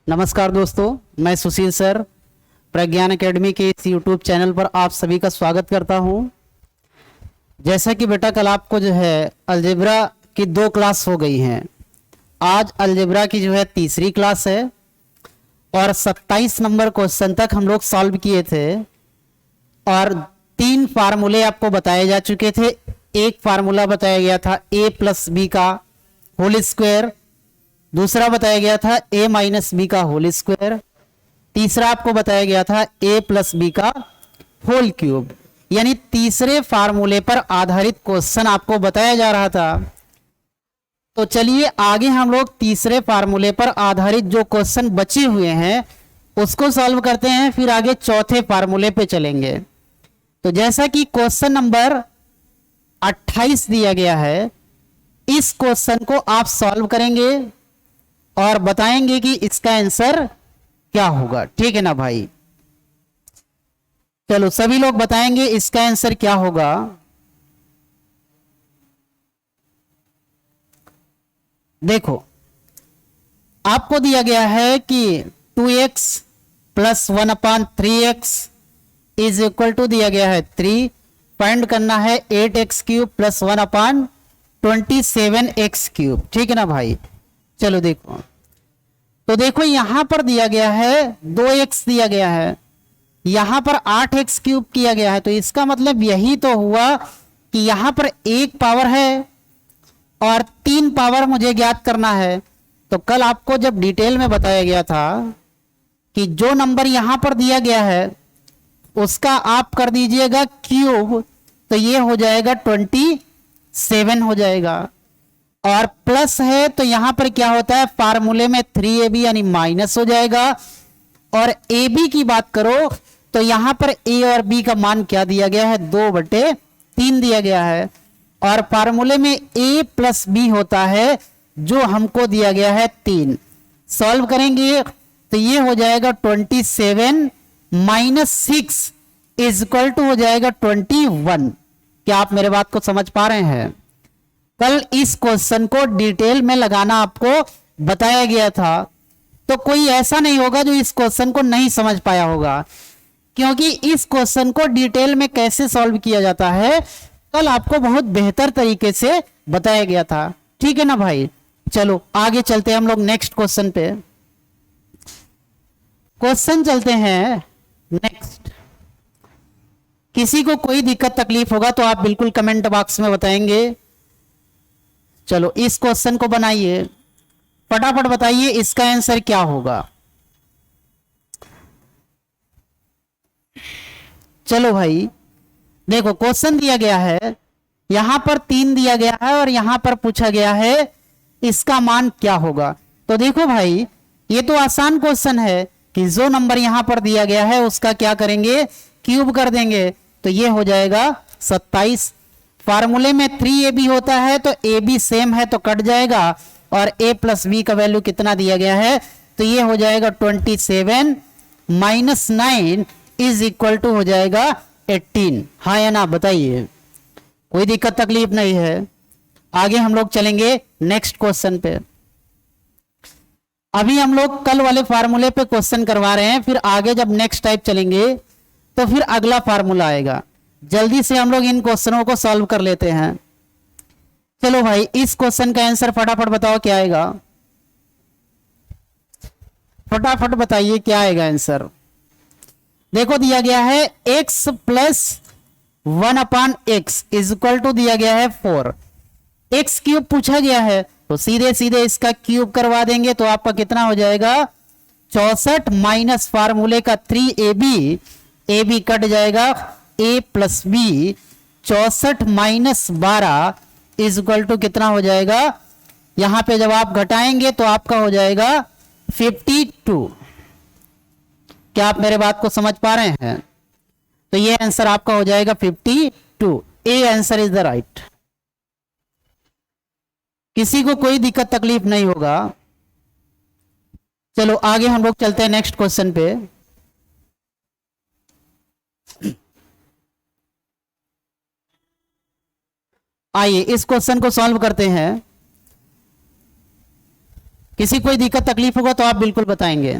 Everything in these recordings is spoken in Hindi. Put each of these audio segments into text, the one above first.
नमस्कार दोस्तों, मैं सुशील सर प्रज्ञान एकेडमी के इस यूट्यूब चैनल पर आप सभी का स्वागत करता हूं। जैसा कि बेटा कल आपको जो है अलजेब्रा की 2 क्लास हो गई हैं। आज अलजेब्रा की जो है तीसरी क्लास है और 27 नंबर क्वेश्चन तक हम लोग सॉल्व किए थे और 3 फार्मूले आपको बताए जा चुके थे। एक फार्मूला बताया गया था a प्लस बी का होल स्क्वायर, दूसरा बताया गया था a माइनस बी का होल स्क्वायर, तीसरा आपको बताया गया था a प्लस बी का होल क्यूब। यानी तीसरे फार्मूले पर आधारित क्वेश्चन आपको बताया जा रहा था। तो चलिए आगे हम लोग तीसरे फार्मूले पर आधारित जो क्वेश्चन बचे हुए हैं उसको सॉल्व करते हैं, फिर आगे चौथे फार्मूले पे चलेंगे। तो जैसा कि क्वेश्चन नंबर 28 दिया गया है, इस क्वेश्चन को आप सॉल्व करेंगे और बताएंगे कि इसका आंसर क्या होगा। ठीक है ना भाई? चलो सभी लोग बताएंगे इसका आंसर क्या होगा। देखो आपको दिया गया है कि 2x plus 1/3x is equal to दिया गया है 3। फाइंड करना है 8x cube plus 1/27x cube. ठीक है ना भाई? चलो देखो, तो देखो यहां पर दिया गया है 2x दिया गया है, यहां पर 8x क्यूब किया गया है। तो इसका मतलब यही तो हुआ कि यहां पर 1 पावर है और 3 पावर मुझे ज्ञात करना है। तो कल आपको जब डिटेल में बताया गया था कि जो नंबर यहां पर दिया गया है उसका आप कर दीजिएगा क्यूब, तो ये हो जाएगा 27 हो जाएगा। और प्लस है तो यहां पर क्या होता है, फार्मूले में 3ab यानी माइनस हो जाएगा। और ab की बात करो तो यहां पर a और b का मान क्या दिया गया है, 2/3 दिया गया है। और फार्मूले में a प्लस b होता है जो हमको दिया गया है 3। सॉल्व करेंगे तो ये हो जाएगा 27 माइनस 6 इज इक्वल टू हो जाएगा 21। क्या आप मेरे बात को समझ पा रहे हैं? कल इस क्वेश्चन को डिटेल में लगाना आपको बताया गया था, तो कोई ऐसा नहीं होगा जो इस क्वेश्चन को नहीं समझ पाया होगा, क्योंकि इस क्वेश्चन को डिटेल में कैसे सॉल्व किया जाता है कल आपको बहुत बेहतर तरीके से बताया गया था। ठीक है ना भाई? चलो आगे चलते हैं हम लोग नेक्स्ट क्वेश्चन पे। क्वेश्चन चलते हैं नेक्स्ट। किसी को कोई दिक्कत तकलीफ होगा तो आप बिल्कुल कमेंट बॉक्स में बताएंगे। चलो इस क्वेश्चन को बनाइए, फटाफट बताइए इसका आंसर क्या होगा। चलो भाई देखो, क्वेश्चन दिया गया है, यहां पर 3 दिया गया है और यहां पर पूछा गया है इसका मान क्या होगा। तो देखो भाई ये तो आसान क्वेश्चन है कि जो नंबर यहां पर दिया गया है उसका क्या करेंगे, क्यूब कर देंगे। तो ये हो जाएगा 27। फार्मूले में 3ab होता है तो ab सेम है तो कट जाएगा, और a प्लस बी का वैल्यू कितना दिया गया है, तो ये हो जाएगा 27 माइनस 9 इज इक्वल टू हो जाएगा 18। हाँ या ना बताइए? कोई दिक्कत तकलीफ नहीं है। आगे हम लोग चलेंगे नेक्स्ट क्वेश्चन पे। अभी हम लोग कल वाले फार्मूले पे क्वेश्चन करवा रहे हैं, फिर आगे जब नेक्स्ट टाइप चलेंगे तो फिर अगला फार्मूला आएगा। जल्दी से हम लोग इन क्वेश्चनों को सॉल्व कर लेते हैं। चलो भाई इस क्वेश्चन का आंसर फटाफट बताओ क्या आएगा, फटाफट बताइए क्या आएगा आंसर। देखो दिया गया है x plus 1/x is equal to दिया गया है 4। x क्यूब पूछा गया है तो सीधे सीधे इसका क्यूब करवा देंगे तो आपका कितना हो जाएगा 64 माइनस फार्मूले का 3ab, ab कट जाएगा, a plus b 64 minus 12 is equal to कितना हो जाएगा, यहां पे जब आप घटाएंगे तो आपका हो जाएगा 52। क्या आप मेरे बात को समझ पा रहे हैं? तो ये आंसर आपका हो जाएगा 52। A answer is the right. किसी को कोई दिक्कत तकलीफ नहीं होगा। चलो आगे हम लोग चलते हैं नेक्स्ट क्वेश्चन पे। आइए इस क्वेश्चन को सॉल्व करते हैं। किसी कोई दिक्कत तकलीफ होगा तो आप बिल्कुल बताएंगे।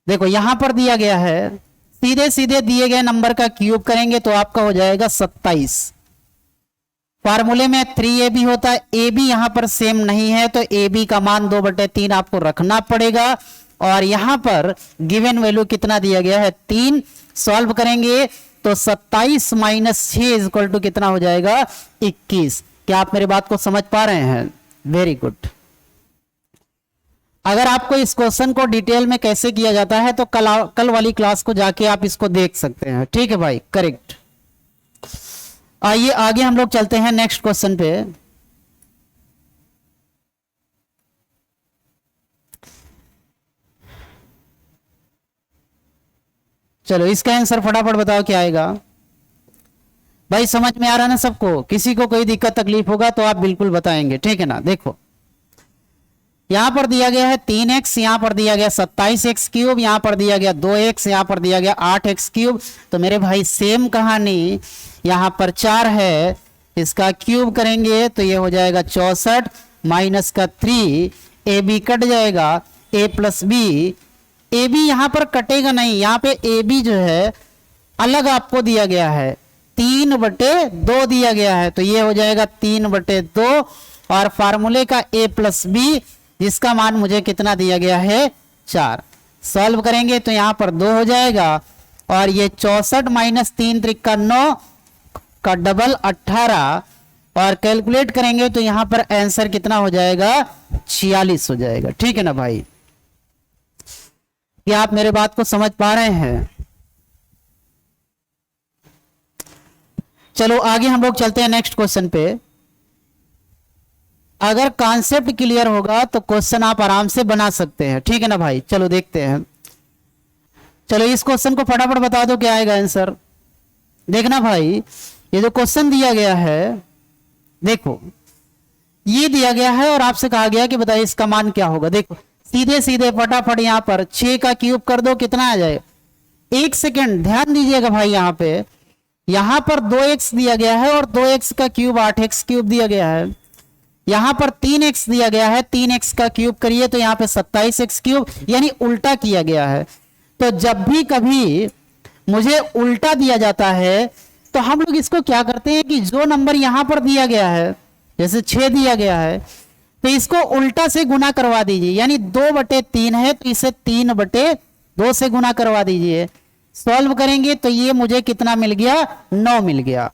देखो यहां पर दिया गया है, सीधे सीधे दिए गए नंबर का क्यूब करेंगे तो आपका हो जाएगा 27। फार्मूले में 3ab होता है, ए बी यहां पर सेम नहीं है तो ए बी का मान 2/3 आपको रखना पड़ेगा। और यहां पर गिवन वैल्यू कितना दिया गया है 3। सॉल्व करेंगे तो 27 माइनस 6 इक्वल टू कितना हो जाएगा 21। क्या आप मेरी बात को समझ पा रहे हैं? Very good. अगर आपको इस क्वेश्चन को डिटेल में कैसे किया जाता है तो कल वाली क्लास को जाके आप इसको देख सकते हैं। ठीक है भाई, करेक्ट। आइए आगे हम लोग चलते हैं नेक्स्ट क्वेश्चन पे। चलो इसका आंसर फटाफट बताओ क्या आएगा। भाई समझ में आ रहा है ना सबको? किसी को कोई दिक्कत तकलीफ होगा तो आप बिल्कुल बताएंगे, ठीक है ना। देखो यहां पर दिया गया है 3x, यहां पर दिया गया 27x क्यूब, यहां पर दिया गया 2x, यहां पर दिया गया 8x क्यूब। तो मेरे भाई सेम कहानी, यहां पर 4 है, इसका क्यूब करेंगे तो ये हो जाएगा 64 माइनस का 3, ए बी कट जाएगा, a plus B. A b यहां पर कटेगा नहीं, यहां पे ए बी जो है अलग आपको दिया गया है, 3/2 दिया गया है तो ये हो जाएगा 3/2। और फार्मूले का a प्लस बी जिसका मान मुझे कितना दिया गया है 4। सॉल्व करेंगे तो यहां पर 2 हो जाएगा और ये 64 माइनस 3 त्रिका 9 का डबल 18 और कैलकुलेट करेंगे तो यहां पर आंसर कितना हो जाएगा 46 हो जाएगा। ठीक है ना भाई? क्या आप मेरे बात को समझ पा रहे हैं? चलो आगे हम लोग चलते हैं नेक्स्ट क्वेश्चन पे। अगर कॉन्सेप्ट क्लियर होगा तो क्वेश्चन आप आराम से बना सकते हैं। ठीक है ना भाई? चलो देखते हैं। चलो इस क्वेश्चन को फटाफट बता दो क्या आएगा आंसर। देखना भाई, ये जो क्वेश्चन दिया गया है, देखो ये दिया गया है और आपसे कहा गया कि बताइए इसका मान क्या होगा। देखो सीधे सीधे फटाफट यहां पर 6 का क्यूब कर दो, कितना आ जाएगा। 1 सेकेंड ध्यान दीजिएगा भाई, यहां पर 2x दिया गया है और 2x का क्यूब 8x क्यूब दिया गया है। यहां पर 3x दिया गया है, 3x का क्यूब करिए तो यहां पे 27x क्यूब, यानी उल्टा किया गया है। तो जब भी कभी मुझे उल्टा दिया जाता है तो हम लोग इसको क्या करते हैं कि जो नंबर यहां पर दिया गया है, जैसे 6 दिया गया है, तो इसको उल्टा से गुना करवा दीजिए, यानी 2/3 है तो इसे 3/2 से गुना करवा दीजिए। सॉल्व करेंगे तो ये मुझे कितना मिल गया 9 मिल गया।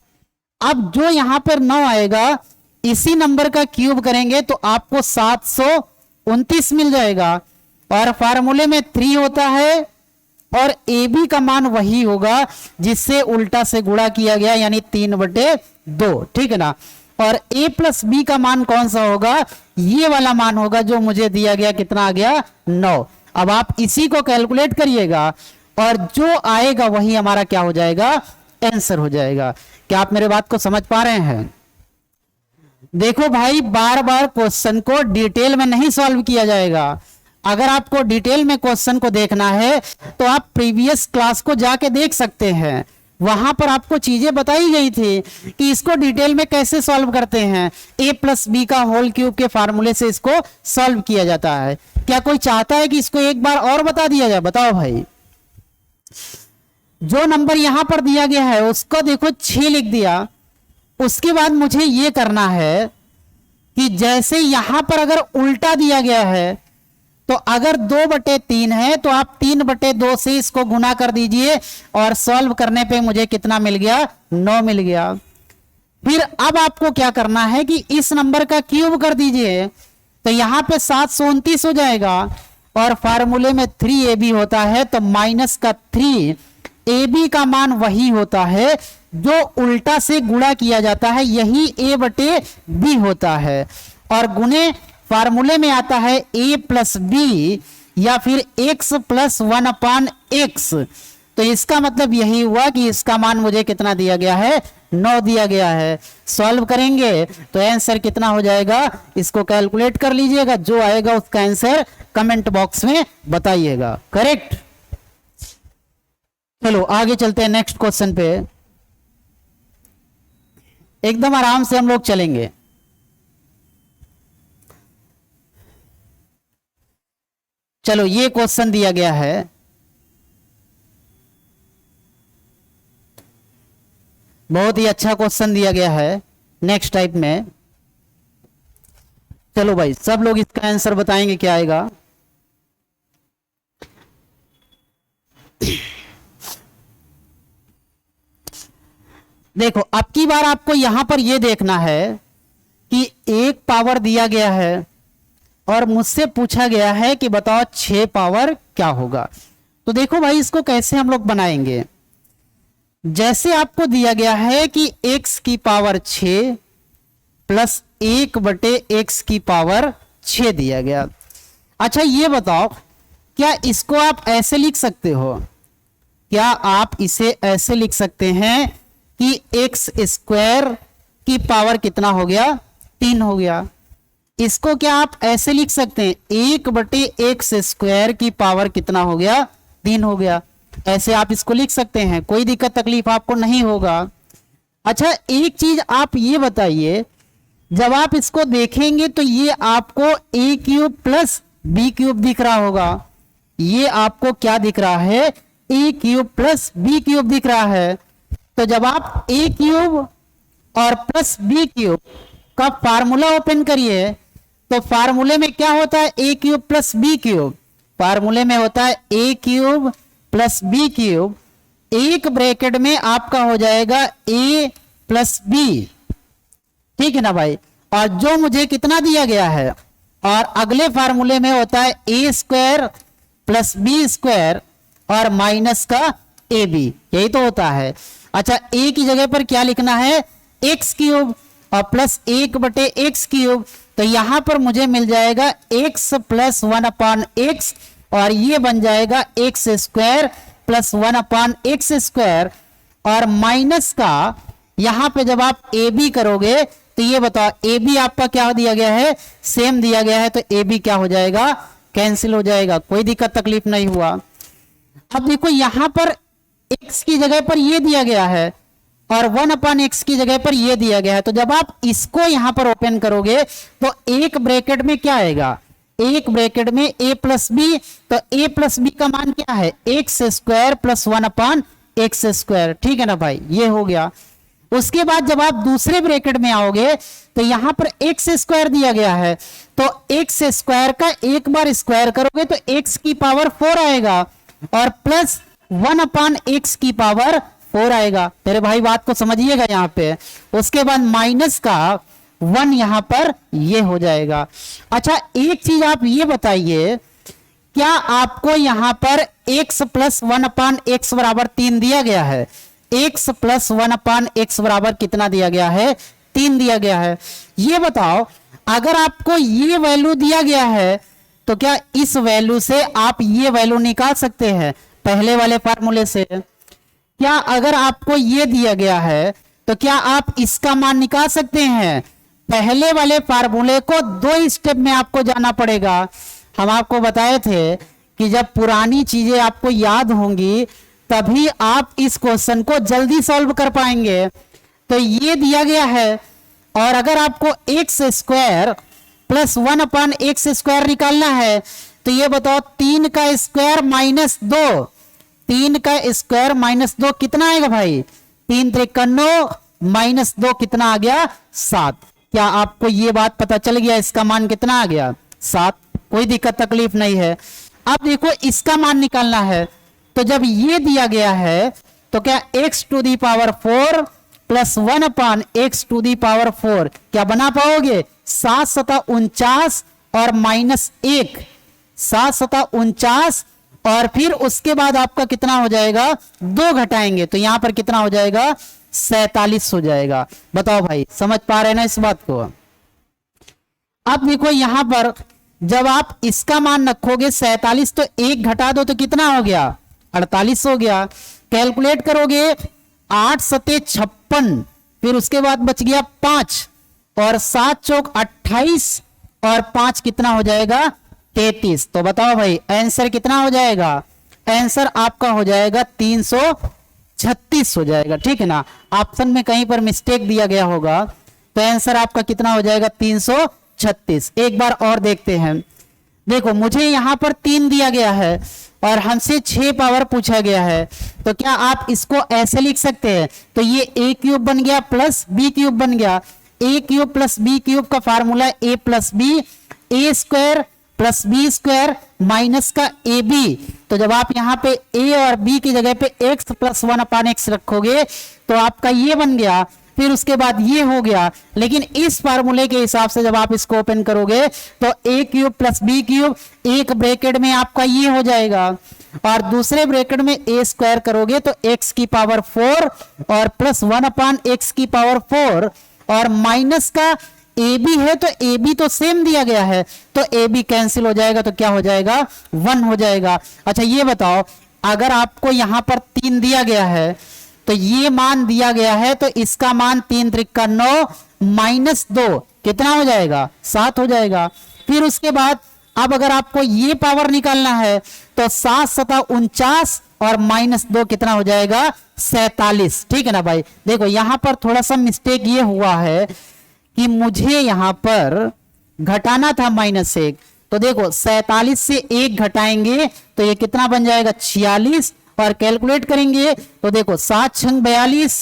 अब जो यहां पर 9 आएगा इसी नंबर का क्यूब करेंगे तो आपको 729 मिल जाएगा। और फार्मूले में 3 होता है और ए बी का मान वही होगा जिससे उल्टा से गुणा किया गया, यानी 3/2। ठीक है ना? और a प्लस बी का मान कौन सा होगा, ये वाला मान होगा जो मुझे दिया गया, कितना आ गया 9। अब आप इसी को कैलकुलेट करिएगा और जो आएगा वही हमारा क्या हो जाएगा आंसर हो जाएगा। क्या आप मेरे बात को समझ पा रहे हैं? देखो भाई बार बार क्वेश्चन को डिटेल में नहीं सॉल्व किया जाएगा। अगर आपको डिटेल में क्वेश्चन को देखना है तो आप प्रीवियस क्लास को जाके देख सकते हैं, वहां पर आपको चीजें बताई गई थी कि इसको डिटेल में कैसे सॉल्व करते हैं। a प्लस बी का होल क्यूब के फार्मूले से इसको सॉल्व किया जाता है। क्या कोई चाहता है कि इसको एक बार और बता दिया जाए? बताओ भाई। जो नंबर यहां पर दिया गया है उसको देखो 6 लिख दिया, उसके बाद मुझे यह करना है कि जैसे यहां पर अगर उल्टा दिया गया है तो अगर 2/3 है तो आप 3/2 से इसको गुना कर दीजिए और सॉल्व करने पे मुझे कितना मिल गया 9 मिल गया। फिर अब आपको क्या करना है कि इस नंबर का क्यूब कर दीजिए तो यहां पे 729 हो जाएगा और फार्मूले में 3ab होता है तो माइनस का 3, ab का मान वही होता है जो उल्टा से गुणा किया जाता है, यही a/b होता है। और गुणे फार्मूले में आता है a प्लस बी या फिर x प्लस 1/x। तो इसका मतलब यही हुआ कि इसका मान मुझे कितना दिया गया है 9 दिया गया है। सॉल्व करेंगे तो आंसर कितना हो जाएगा, इसको कैलकुलेट कर लीजिएगा, जो आएगा उसका आंसर कमेंट बॉक्स में बताइएगा। करेक्ट? चलो आगे चलते हैं नेक्स्ट क्वेश्चन पे। एकदम आराम से हम लोग चलेंगे। चलो ये क्वेश्चन दिया गया है, बहुत ही अच्छा क्वेश्चन दिया गया है नेक्स्ट टाइप में। चलो भाई सब लोग इसका आंसर बताएंगे क्या आएगा। देखो अब की बार आपको यहां पर यह देखना है कि एक पावर दिया गया है और मुझसे पूछा गया है कि बताओ 6 पावर क्या होगा। तो देखो भाई इसको कैसे हम लोग बनाएंगे। जैसे आपको दिया गया है कि x की पावर 6 प्लस 1/x की पावर 6 दिया गया। अच्छा ये बताओ क्या इसको आप ऐसे लिख सकते हो, क्या आप इसे ऐसे लिख सकते हैं कि एक्स स्क्वायर की पावर कितना हो गया, 3 हो गया। इसको क्या आप ऐसे लिख सकते हैं 1/x स्क्वायर की पावर कितना हो गया, 3 हो गया। ऐसे आप इसको लिख सकते हैं, कोई दिक्कत तकलीफ आपको नहीं होगा। अच्छा एक चीज आप ये बताइए, जब आप इसको देखेंगे तो ये आपको a cube plus b cube दिख रहा होगा। ये आपको क्या दिख रहा है, a cube plus b cube दिख रहा है। तो जब आप a क्यूब और प्लस b क्यूब का फार्मूला ओपन करिए तो फार्मूले में क्या होता है, a cube plus b cube. फार्मूले में होता है a cube plus b cube, एक ब्रैकेट में आपका हो जाएगा a प्लस b, ठीक है ना भाई। और जो मुझे कितना दिया गया है, और अगले फार्मूले में होता है a square plus B square और माइनस का ए बी, यही तो होता है। अच्छा a की जगह पर क्या लिखना है, x क्यूब और प्लस 1/x क्यूब। तो यहां पर मुझे मिल जाएगा x प्लस 1/x और ये बन जाएगा x square plus 1/x square. और माइनस का यहां पे जब आप ए बी करोगे तो ये बताओ ए बी आपका क्या दिया गया है, सेम दिया गया है, तो ए बी क्या हो जाएगा, कैंसिल हो जाएगा, कोई दिक्कत तकलीफ नहीं हुआ। अब देखो यहां पर x की जगह पर ये दिया गया है और 1/x की जगह पर ये दिया गया है। तो जब आप इसको यहां पर ओपन करोगे तो एक ब्रैकेट में क्या आएगा, एक ब्रैकेट में a प्लस बी। तो a प्लस बी का मान क्या है, x square plus 1/x square, ठीक है ना भाई, ये हो गया। उसके बाद जब आप दूसरे ब्रैकेट में आओगे तो यहां पर एक्स स्क्वायर दिया गया है, तो एक्स स्क्वायर का एक बार स्क्वायर करोगे तो x की पावर 4 आएगा और प्लस 1/x की पावर 4 आएगा। मेरे भाई बात को समझिएगा यहां पे। उसके बाद माइनस का 1 यहां पर ये हो जाएगा। अच्छा एक चीज आप ये बताइए, क्या आपको यहां पर x प्लस 1/x बराबर 3 दिया गया है, x प्लस 1/x बराबर कितना दिया गया है, 3 दिया गया है। ये बताओ अगर आपको ये वैल्यू दिया गया है तो क्या इस वैल्यू से आप ये वैल्यू निकाल सकते हैं पहले वाले फार्मूले से। क्या अगर आपको ये दिया गया है तो क्या आप इसका मान निकाल सकते हैं। पहले वाले फार्मूले को 2 स्टेप में आपको जाना पड़ेगा। हम आपको बताए थे कि जब पुरानी चीजें आपको याद होंगी तभी आप इस क्वेश्चन को जल्दी सॉल्व कर पाएंगे। तो ये दिया गया है और अगर आपको x square plus 1/x square निकालना है तो ये बताओ 3 का स्क्वायर माइनस 2, 3 का स्क्वायर माइनस 2 कितना आएगा भाई, 3 त्रिक 9 माइनस 2 कितना आ गया, 7। क्या आपको ये बात पता चल गया, इसका मान कितना आ गया, 7। कोई दिक्कत तकलीफ नहीं है। अब देखो इसका मान निकालना है, तो जब ये दिया गया है तो क्या x to the power 4 plus 1/x to the power 4 क्या बना पाओगे, 7 सता 49 और माइनस 1, 7 सता 49 और फिर उसके बाद आपका कितना हो जाएगा, 2 घटाएंगे तो यहां पर कितना हो जाएगा, 47 हो जाएगा। बताओ भाई समझ पा रहे हैं ना इस बात को। अब देखो यहां पर जब आप इसका मान रखोगे 47 तो 1 घटा दो तो कितना हो गया, 48 हो गया। कैलकुलेट करोगे 8 सते 56, फिर उसके बाद बच गया 5 और 7 चौक 28 और 5 कितना हो जाएगा, 33। तो बताओ भाई आंसर कितना हो जाएगा, आंसर आपका हो जाएगा 336 हो जाएगा, ठीक है ना। ऑप्शन में कहीं पर मिस्टेक दिया गया होगा तो आंसर आपका कितना हो जाएगा, 336। एक बार और देखते हैं। देखो मुझे यहाँ पर 3 दिया गया है और हमसे 6 पावर पूछा गया है, तो क्या आप इसको ऐसे लिख सकते हैं? तो ये ए क्यूब बन गया प्लस बी क्यूब बन गया। A cube plus B cube का formula A plus B, A square plus B square minus का ए बी। तो जब आप यहाँ पे ए और बी की जगह पे एक्स प्लस 1/x रखोगे तो आपका ये बन गया, फिर उसके बाद ये हो गया। लेकिन इस फार्मूले के हिसाब से जब आप इसको ओपन करोगे तो ए क्यूब प्लस बी क्यूब, एक ब्रैकेट में आपका ये हो जाएगा और दूसरे ब्रैकेट में ए स्क्वायर करोगे तो x की पावर 4 और प्लस 1/x की पावर 4 और माइनस का ए बी है, तो ए बी तो सेम दिया गया है तो ए बी कैंसिल हो जाएगा, तो क्या हो जाएगा 1 हो जाएगा। अच्छा ये बताओ, अगर आपको यहां पर 3 दिया गया है तो ये मान दिया गया है, तो इसका मान 3 त्रिका 9 माइनस 2 कितना हो जाएगा 7 हो जाएगा। फिर उसके बाद अब अगर आपको ये पावर निकालना है तो 7 सता 49 और माइनस 2 कितना हो जाएगा 47। ठीक है ना भाई। देखो यहां पर थोड़ा सा मिस्टेक ये हुआ है कि मुझे यहां पर घटाना था -1, तो देखो 47 से 1 घटाएंगे तो ये कितना बन जाएगा 46 और कैलकुलेट करेंगे तो देखो 7 छंग 42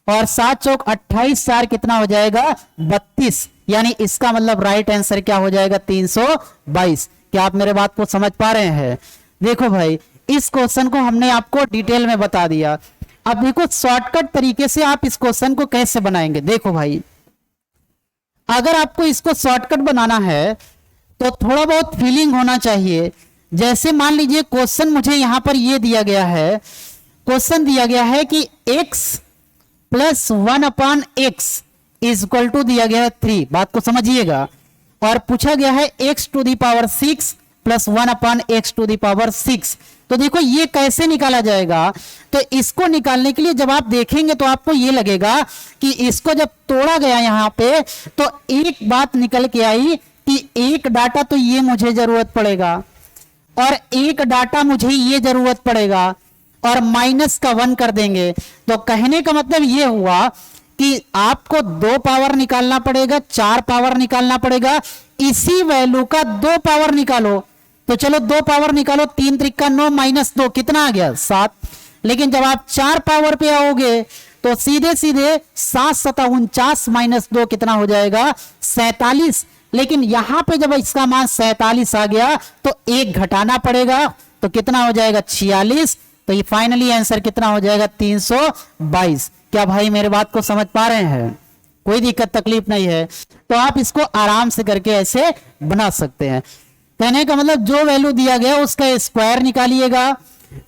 और 7 चौक 28, 4 कितना हो जाएगा 32। यानी इसका मतलब राइट आंसर क्या हो जाएगा 322। क्या आप मेरे बात को समझ पा रहे हैं? देखो भाई इस क्वेश्चन को हमने आपको डिटेल में बता दिया। अब देखो शॉर्टकट तरीके से आप इस क्वेश्चन को कैसे बनाएंगे। देखो भाई अगर आपको इसको शॉर्टकट बनाना है तो थोड़ा बहुत फीलिंग होना चाहिए। जैसे मान लीजिए क्वेश्चन मुझे यहां पर ये दिया गया है, क्वेश्चन दिया गया है कि x plus 1/x is equal to दिया गया है 3, बात को समझिएगा, और पूछा गया है x to the power 6 plus 1/x to the power 6। तो देखो ये कैसे निकाला जाएगा। तो इसको निकालने के लिए जब आप देखेंगे तो आपको ये लगेगा कि इसको जब तोड़ा गया यहां पे तो एक बात निकल के आई कि एक डाटा तो ये मुझे जरूरत पड़ेगा और एक डाटा मुझे ये जरूरत पड़ेगा और माइनस का 1 कर देंगे। तो कहने का मतलब ये हुआ कि आपको 2 पावर निकालना पड़ेगा, 4 पावर निकालना पड़ेगा, इसी वैल्यू का 2 पावर निकालो। तो चलो 2 पावर निकालो, 3 त्रिका 9 माइनस 2 कितना आ गया 7। लेकिन जब आप 4 पावर पे आओगे तो सीधे सीधे 7 सता 49 माइनस 2 कितना हो जाएगा 47। लेकिन यहां पे जब इसका मान 47 आ गया तो 1 घटाना पड़ेगा, तो कितना हो जाएगा 46। तो ये फाइनली आंसर कितना हो जाएगा 322। क्या भाई मेरे बात को समझ पा रहे हैं? कोई दिक्कत तकलीफ नहीं है। तो आप इसको आराम से करके ऐसे बना सकते हैं। कहने का मतलब जो वैल्यू दिया गया उसका स्क्वायर निकालिएगा,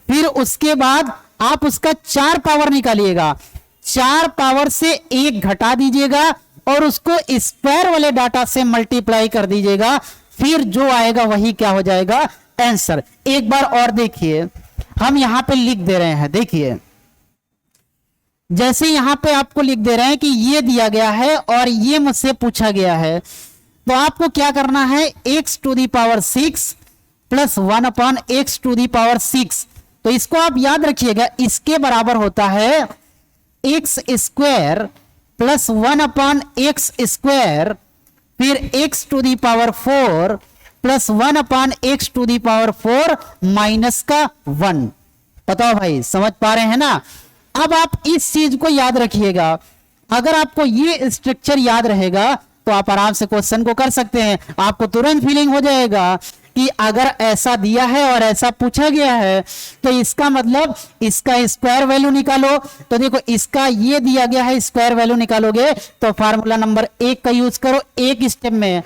फिर उसके बाद आप उसका 4 पावर निकालिएगा, 4 पावर से 1 घटा दीजिएगा और उसको स्क्वायर वाले डाटा से मल्टीप्लाई कर दीजिएगा, फिर जो आएगा वही क्या हो जाएगा आंसर। एक बार और देखिए, हम यहां पे लिख दे रहे हैं, देखिए जैसे यहां पे आपको लिख दे रहे हैं कि ये दिया गया है और ये मुझसे पूछा गया है, तो आपको क्या करना है x to the power 6 plus 1/x to the power 6। तो इसको आप याद रखिएगा, इसके बराबर होता है x square plus 1/x square, फिर x to the power 4 plus 1/x to the power 4 minus का 1। बताओ भाई समझ पा रहे हैं ना? अब आप इस चीज को याद रखिएगा। अगर आपको ये स्ट्रक्चर याद रहेगा तो आप आराम से क्वेश्चन को कर सकते हैं। आपको तुरंत फीलिंग हो जाएगा कि अगर ऐसा दिया है और ऐसा पूछा गया है तो इसका मतलब इसका स्क्वायर वैल्यू निकालो। तो देखो इसका ये दिया गया है, स्क्वायर वैल्यू निकालोगे तो फार्मूला नंबर 1 का यूज करो। एक स्टेप में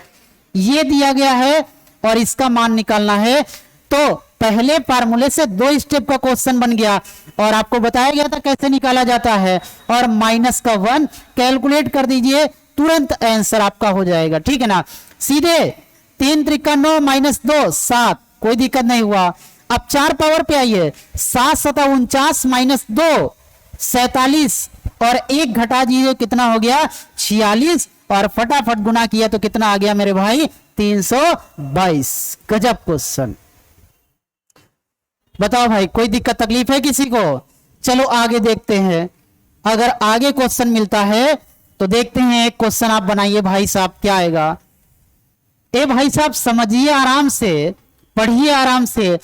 ये दिया गया है और इसका मान निकालना है, तो पहले फार्मूले से 2 स्टेप का क्वेश्चन बन गया और आपको बताया गया था कैसे निकाला जाता है, और माइनस का 1 कैलकुलेट कर दीजिए, तुरंत आंसर आपका हो जाएगा। ठीक है ना? सीधे 3 त्रिका 9 माइनस 2 7, कोई दिक्कत नहीं हुआ। अब 4 पावर पे आइए, 7 सता 49 माइनस 2 47 और 1 घटा दीजिए, कितना हो गया 46 और फटाफट गुना किया तो कितना आ गया मेरे भाई 322। गजब क्वेश्चन। बताओ भाई कोई दिक्कत तकलीफ है किसी को? चलो आगे देखते हैं। अगर आगे क्वेश्चन मिलता है तो देखते हैं। एक क्वेश्चन आप बनाइए भाई साहब, क्या आएगा। ए भाई साहब समझिए आराम से, पढ़िए आराम से,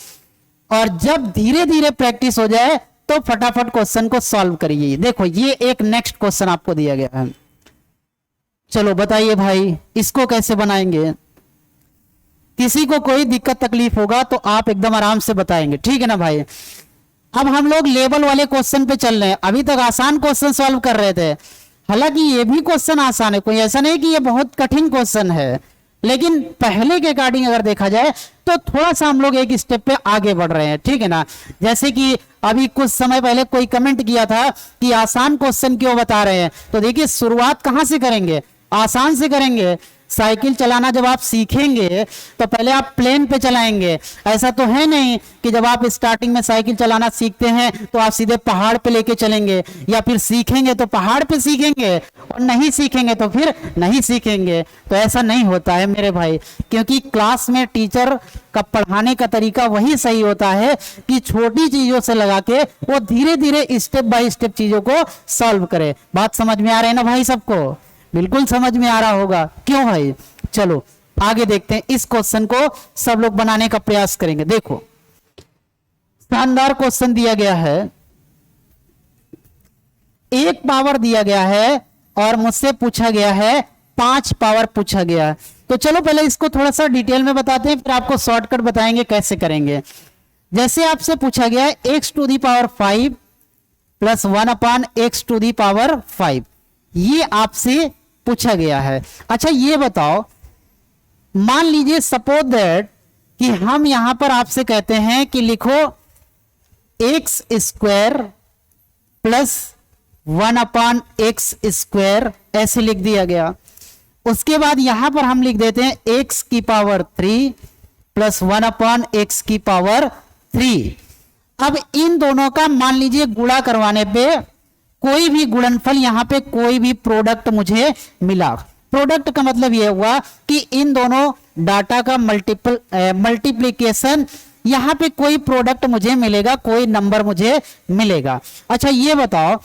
और जब धीरे धीरे प्रैक्टिस हो जाए तो फटाफट क्वेश्चन को सॉल्व करिए। देखो ये एक नेक्स्ट क्वेश्चन आपको दिया गया है, चलो बताइए भाई इसको कैसे बनाएंगे। किसी को कोई दिक्कत तकलीफ होगा तो आप एकदम आराम से बताएंगे, ठीक है ना भाई। अब हम लोग लेवल वाले क्वेश्चन पे चल रहे हैं, अभी तक आसान क्वेश्चन सॉल्व कर रहे थे, हालांकि ये भी क्वेश्चन आसान है, कोई ऐसा नहीं कि ये बहुत कठिन क्वेश्चन है, लेकिन पहले के अकॉर्डिंग अगर देखा जाए तो थोड़ा सा हम लोग एक स्टेप पे आगे बढ़ रहे हैं, ठीक है ना। जैसे कि अभी कुछ समय पहले कोई कमेंट किया था कि आसान क्वेश्चन क्यों बता रहे हैं, तो देखिए शुरुआत कहां से करेंगे, आसान से करेंगे। साइकिल चलाना जब आप सीखेंगे तो पहले आप प्लेन पे चलाएंगे, ऐसा तो है नहीं कि जब आप स्टार्टिंग में साइकिल चलाना सीखते हैं तो आप सीधे पहाड़ पे लेके चलेंगे, या फिर सीखेंगे तो पहाड़ पे सीखेंगे और नहीं सीखेंगे तो फिर नहीं सीखेंगे। तो ऐसा नहीं होता है मेरे भाई, क्योंकि क्लास में टीचर का पढ़ाने का तरीका वही सही होता है कि छोटी चीजों से लगा के वो धीरे धीरे स्टेप बाय स्टेप चीजों को सॉल्व करे। बात समझ में आ रही है ना भाई सबको, बिल्कुल समझ में आ रहा होगा, क्यों भाई। चलो आगे देखते हैं, इस क्वेश्चन को सब लोग बनाने का प्रयास करेंगे। देखो शानदार क्वेश्चन दिया गया है, एक पावर दिया गया है और मुझसे पूछा गया है 5 पावर पूछा गया है। तो चलो पहले इसको थोड़ा सा डिटेल में बताते हैं, फिर आपको शॉर्टकट बताएंगे कैसे करेंगे। जैसे आपसे पूछा गया है x to the power 5 plus 1 upon x to the power 5, ये आपसे पूछा गया है। अच्छा ये बताओ, मान लीजिए सपोज दैट कि हम यहां पर आपसे कहते हैं कि लिखो x square plus 1 upon x square, ऐसे लिख दिया गया। उसके बाद यहां पर हम लिख देते हैं एक्स की पावर 3 प्लस 1 अपान एक्स की पावर 3। अब इन दोनों का मान लीजिए गुणा करवाने पे कोई भी गुणनफल, यहां पे कोई भी प्रोडक्ट मुझे मिला। प्रोडक्ट का मतलब यह हुआ कि इन दोनों डाटा का मल्टीप्लिकेशन, यहां पे कोई प्रोडक्ट मुझे मिलेगा, कोई नंबर मुझे मिलेगा। अच्छा ये बताओ,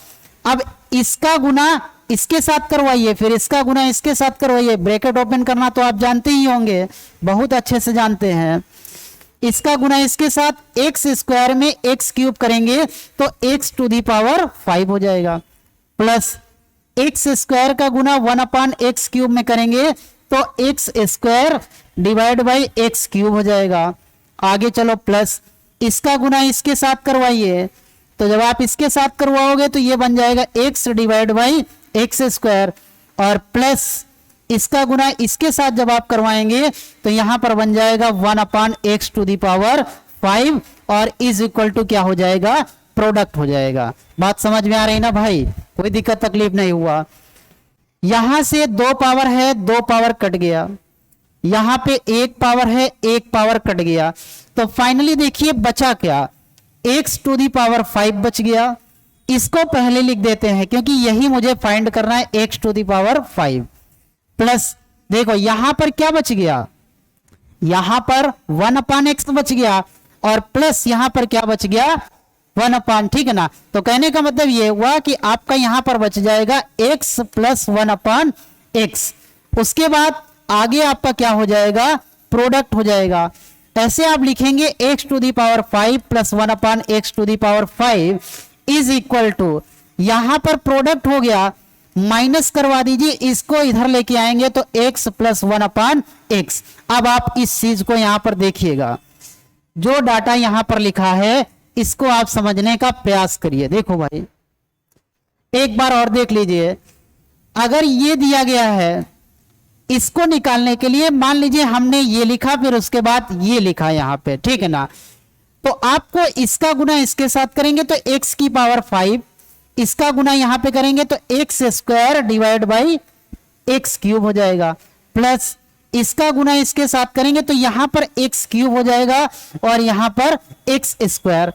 अब इसका गुना इसके साथ करवाइए, फिर इसका गुना इसके साथ करवाइए, ब्रैकेट ओपन करना तो आप जानते ही होंगे, बहुत अच्छे से जानते हैं। इसका गुना इसके साथ एक्स स्क्वायर में एक्स क्यूब करेंगे तो एक्स टू दी पावर 5 हो जाएगा, प्लस एक्स स्क्वायर का गुना 1 अपान एक्स क्यूब में करेंगे तो x square divide by x cube हो जाएगा। आगे चलो प्लस इसका गुना इसके साथ करवाइए, तो जब आप इसके साथ करवाओगे तो ये बन जाएगा x divide by x square, और प्लस इसका गुना इसके साथ जब आप करवाएंगे तो यहां पर बन जाएगा 1 upon x to the power 5, और इज इक्वल टू क्या हो जाएगा, प्रोडक्ट हो जाएगा। बात समझ में आ रही ना भाई, कोई दिक्कत तकलीफ नहीं हुआ। यहां से 2 पावर है, 2 पावर कट गया, यहां पे 1 पावर है, 1 पावर कट गया, तो फाइनली देखिए बचा क्या, एक्स टू दी पावर 5 बच गया। इसको पहले लिख देते हैं क्योंकि यही मुझे फाइंड करना है, x to the power 5 plus, देखो यहां पर क्या बच गया, यहां पर 1 अपान एक्स बच गया, और प्लस यहां पर क्या बच गया, 1 अपान, ठीक है ना। तो कहने का मतलब ये हुआ कि आपका यहां पर बच जाएगा x प्लस 1 अपान एक्स। उसके बाद आगे आपका क्या हो जाएगा, प्रोडक्ट हो जाएगा। ऐसे आप लिखेंगे x to the power 5 plus 1 upon x to the power 5 is equal to, यहां पर प्रोडक्ट हो गया, माइनस करवा दीजिए, इसको इधर लेके आएंगे तो x प्लस 1 अपान एक्स। अब आप इस चीज को यहां पर देखिएगा, जो डाटा यहां पर लिखा है इसको आप समझने का प्रयास करिए। देखो भाई एक बार और देख लीजिए, अगर ये दिया गया है, इसको निकालने के लिए मान लीजिए हमने ये लिखा, फिर उसके बाद ये लिखा यहां पे, ठीक है ना। तो आपको इसका गुना इसके साथ करेंगे तो x की पावर 5, इसका गुना यहां पे करेंगे तो x square divide by x cube हो जाएगा, प्लस इसका गुना इसके साथ करेंगे तो यहां पर एक्स क्यूब हो जाएगा और यहां पर एक्स स्क्वायर,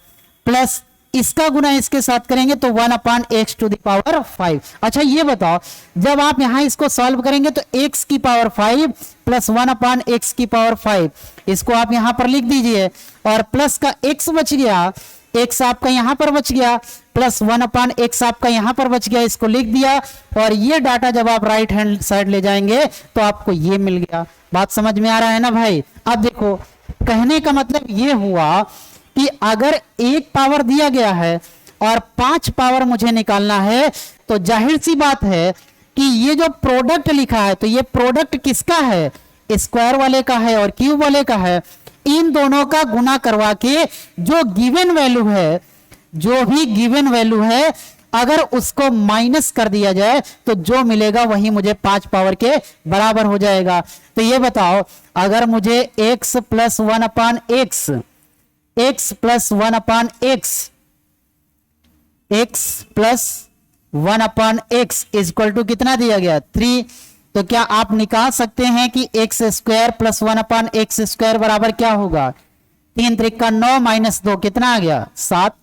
प्लस इसका गुना इसके साथ करेंगे तो 1 upon x to the power 5। अच्छा ये बताओ, जब आप यहां इसको सॉल्व करेंगे तो x की पावर 5 प्लस 1 अपान एक्स की पावर 5, इसको आप यहां पर लिख दीजिए, और प्लस का x बच गया, x आपका यहां पर बच गया, प्लस 1 अपान एक्स आपका यहां पर बच गया, इसको लिख दिया, और ये डाटा जब आप राइट हैंड साइड ले जाएंगे तो आपको ये मिल गया। बात समझ में आ रहा है ना भाई। अब देखो कहने का मतलब ये हुआ कि अगर एक पावर दिया गया है और 5 पावर मुझे निकालना है, तो जाहिर सी बात है कि ये जो प्रोडक्ट लिखा है, तो ये प्रोडक्ट किसका है, स्क्वायर वाले का है और क्यूब वाले का है। इन दोनों का गुना करवा के जो गिवन वैल्यू है, जो भी गिवन वैल्यू है, अगर उसको माइनस कर दिया जाए तो जो मिलेगा वही मुझे 5 पावर के बराबर हो जाएगा। तो ये बताओ, अगर मुझे x plus 1/x, x plus 1/x, x plus 1/x equal to कितना दिया गया 3, तो क्या आप निकाल सकते हैं कि x square plus 1/x square बराबर क्या होगा, 3 त्रिका 9 माइनस 2 कितना आ गया 7।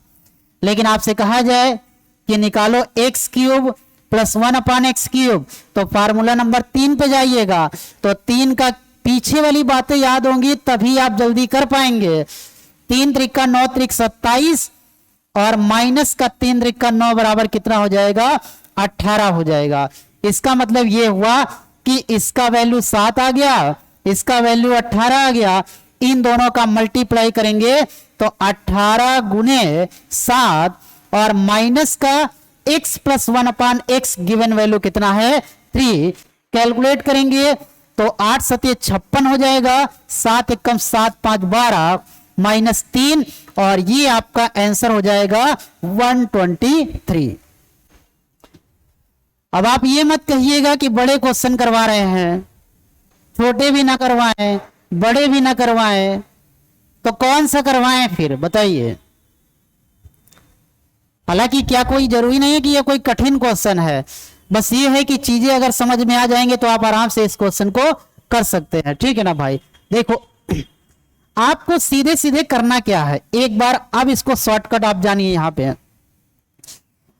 लेकिन आपसे कहा जाए कि निकालो x cube plus 1/x cube, तो फार्मूला नंबर 3 पे जाइएगा, तो 3 का पीछे वाली बातें याद होंगी तभी आप जल्दी कर पाएंगे। 3 त्रिका 9 त्रिक 27 और माइनस का 3 त्रिका 9 बराबर कितना हो जाएगा 18 हो जाएगा। इसका मतलब ये हुआ कि इसका वैल्यू 7 आ गया, इसका वैल्यू 18 आ गया, इन दोनों का मल्टीप्लाई करेंगे तो 18 गुने 7 और माइनस का x plus 1/x given value कितना है 3, कैलकुलेट करेंगे तो 8 सत्य 56 हो जाएगा, 7 एकम 7 5 12 माइनस 3 और ये आपका आंसर हो जाएगा 123। अब आप ये मत कहिएगा कि बड़े क्वेश्चन करवा रहे हैं, छोटे भी ना करवाएं बड़े भी ना करवाएं, तो कौन सा करवाएं फिर बताइए। हालांकि क्या कोई जरूरी नहीं है कि यह कोई कठिन क्वेश्चन है, बस ये है कि चीजें अगर समझ में आ जाएंगे तो आप आराम से इस क्वेश्चन को कर सकते हैं, ठीक है ना भाई। देखो आपको सीधे सीधे करना क्या है, एक बार अब इसको शॉर्टकट आप जानिए यहां पे।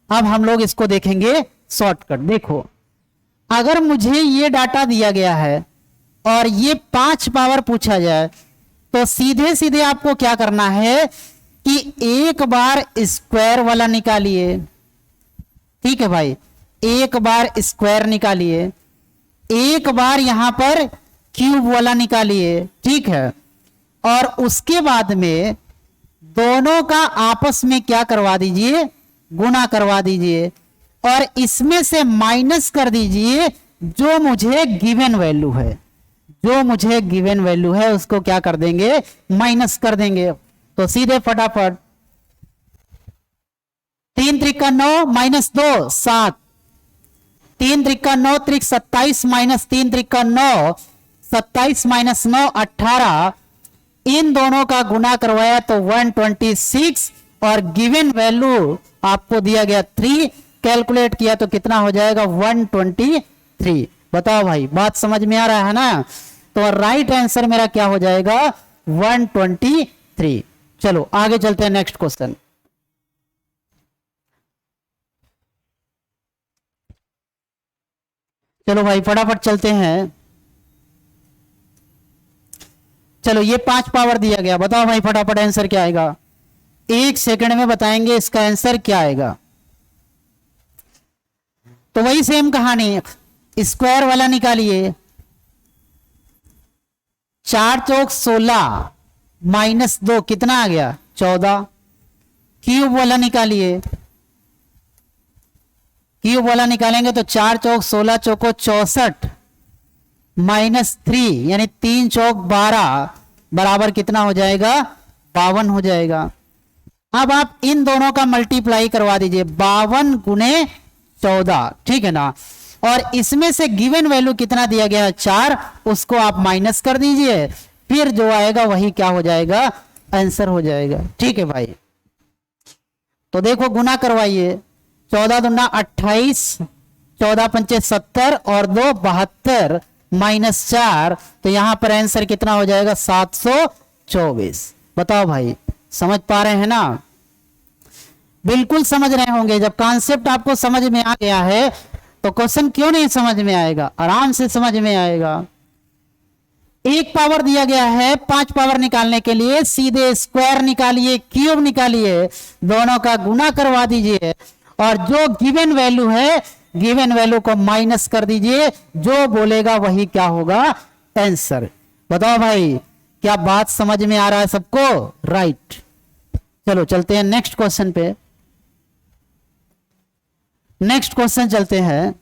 अब हम लोग इसको देखेंगे शॉर्टकट। देखो अगर मुझे ये डाटा दिया गया है और ये 5 पावर पूछा जाए, तो सीधे सीधे आपको क्या करना है कि एक बार स्क्वायर वाला निकालिए, ठीक है भाई, एक बार स्क्वायर निकालिए, एक बार यहां पर क्यूब वाला निकालिए, ठीक है, और उसके बाद में दोनों का आपस में क्या करवा दीजिए गुना करवा दीजिए और इसमें से माइनस कर दीजिए जो मुझे गिवन वैल्यू है, जो मुझे गिवन वैल्यू है उसको क्या कर देंगे माइनस कर देंगे। तो सीधे फटाफट 3 त्रिका 9 माइनस 2 7, 3 त्रिका 9 त्रिक 27 माइनस 3 त्रिका 9 27 माइनस 9 18, इन दोनों का गुना करवाया तो 126 और गिवन वैल्यू आपको दिया गया 3, कैलकुलेट किया तो कितना हो जाएगा 123। बताओ भाई बात समझ में आ रहा है ना। तो राइट आंसर मेरा क्या हो जाएगा 123। चलो आगे चलते हैं नेक्स्ट क्वेश्चन। चलो भाई फटाफट चलते हैं। चलो ये 5 पावर दिया गया, बताओ भाई फटाफट आंसर क्या आएगा, 1 सेकंड में बताएंगे इसका आंसर क्या आएगा। तो वही सेम कहानी, स्क्वायर वाला निकालिए, 4 चौक 16 माइनस 2 कितना आ गया 14, क्यूब वाला निकालिए, क्यूब वाला निकालेंगे तो 4 चौक 16 चौको 64 माइनस 3 यानी 3 चौक 12 बराबर कितना हो जाएगा 52 हो जाएगा। अब आप इन दोनों का मल्टीप्लाई करवा दीजिए 52 गुने 14, ठीक है ना, और इसमें से गिवन वैल्यू कितना दिया गया है 4, उसको आप माइनस कर दीजिए, फिर जो आएगा वही क्या हो जाएगा आंसर हो जाएगा, ठीक है भाई। तो देखो गुना करवाइए, 14 दूना 28, 14 पंचे 70 और 2 72 माइनस 4, तो यहां पर आंसर कितना हो जाएगा 724। बताओ भाई समझ पा रहे हैं ना, बिल्कुल समझ रहे होंगे। जब कॉन्सेप्ट आपको समझ में आ गया है तो क्वेश्चन क्यों नहीं समझ में आएगा, आराम से समझ में आएगा। एक पावर दिया गया है, 5 पावर निकालने के लिए सीधे स्क्वायर निकालिए क्यूब निकालिए, दोनों का गुना करवा दीजिए और जो गिवन वैल्यू है गिवन वैल्यू को माइनस कर दीजिए, जो बोलेगा वही क्या होगा आंसर। बताओ भाई, क्या बात समझ में आ रहा है सबको? राइट। चलो चलते हैं नेक्स्ट क्वेश्चन पे। नेक्स्ट क्वेश्चन चलते हैं।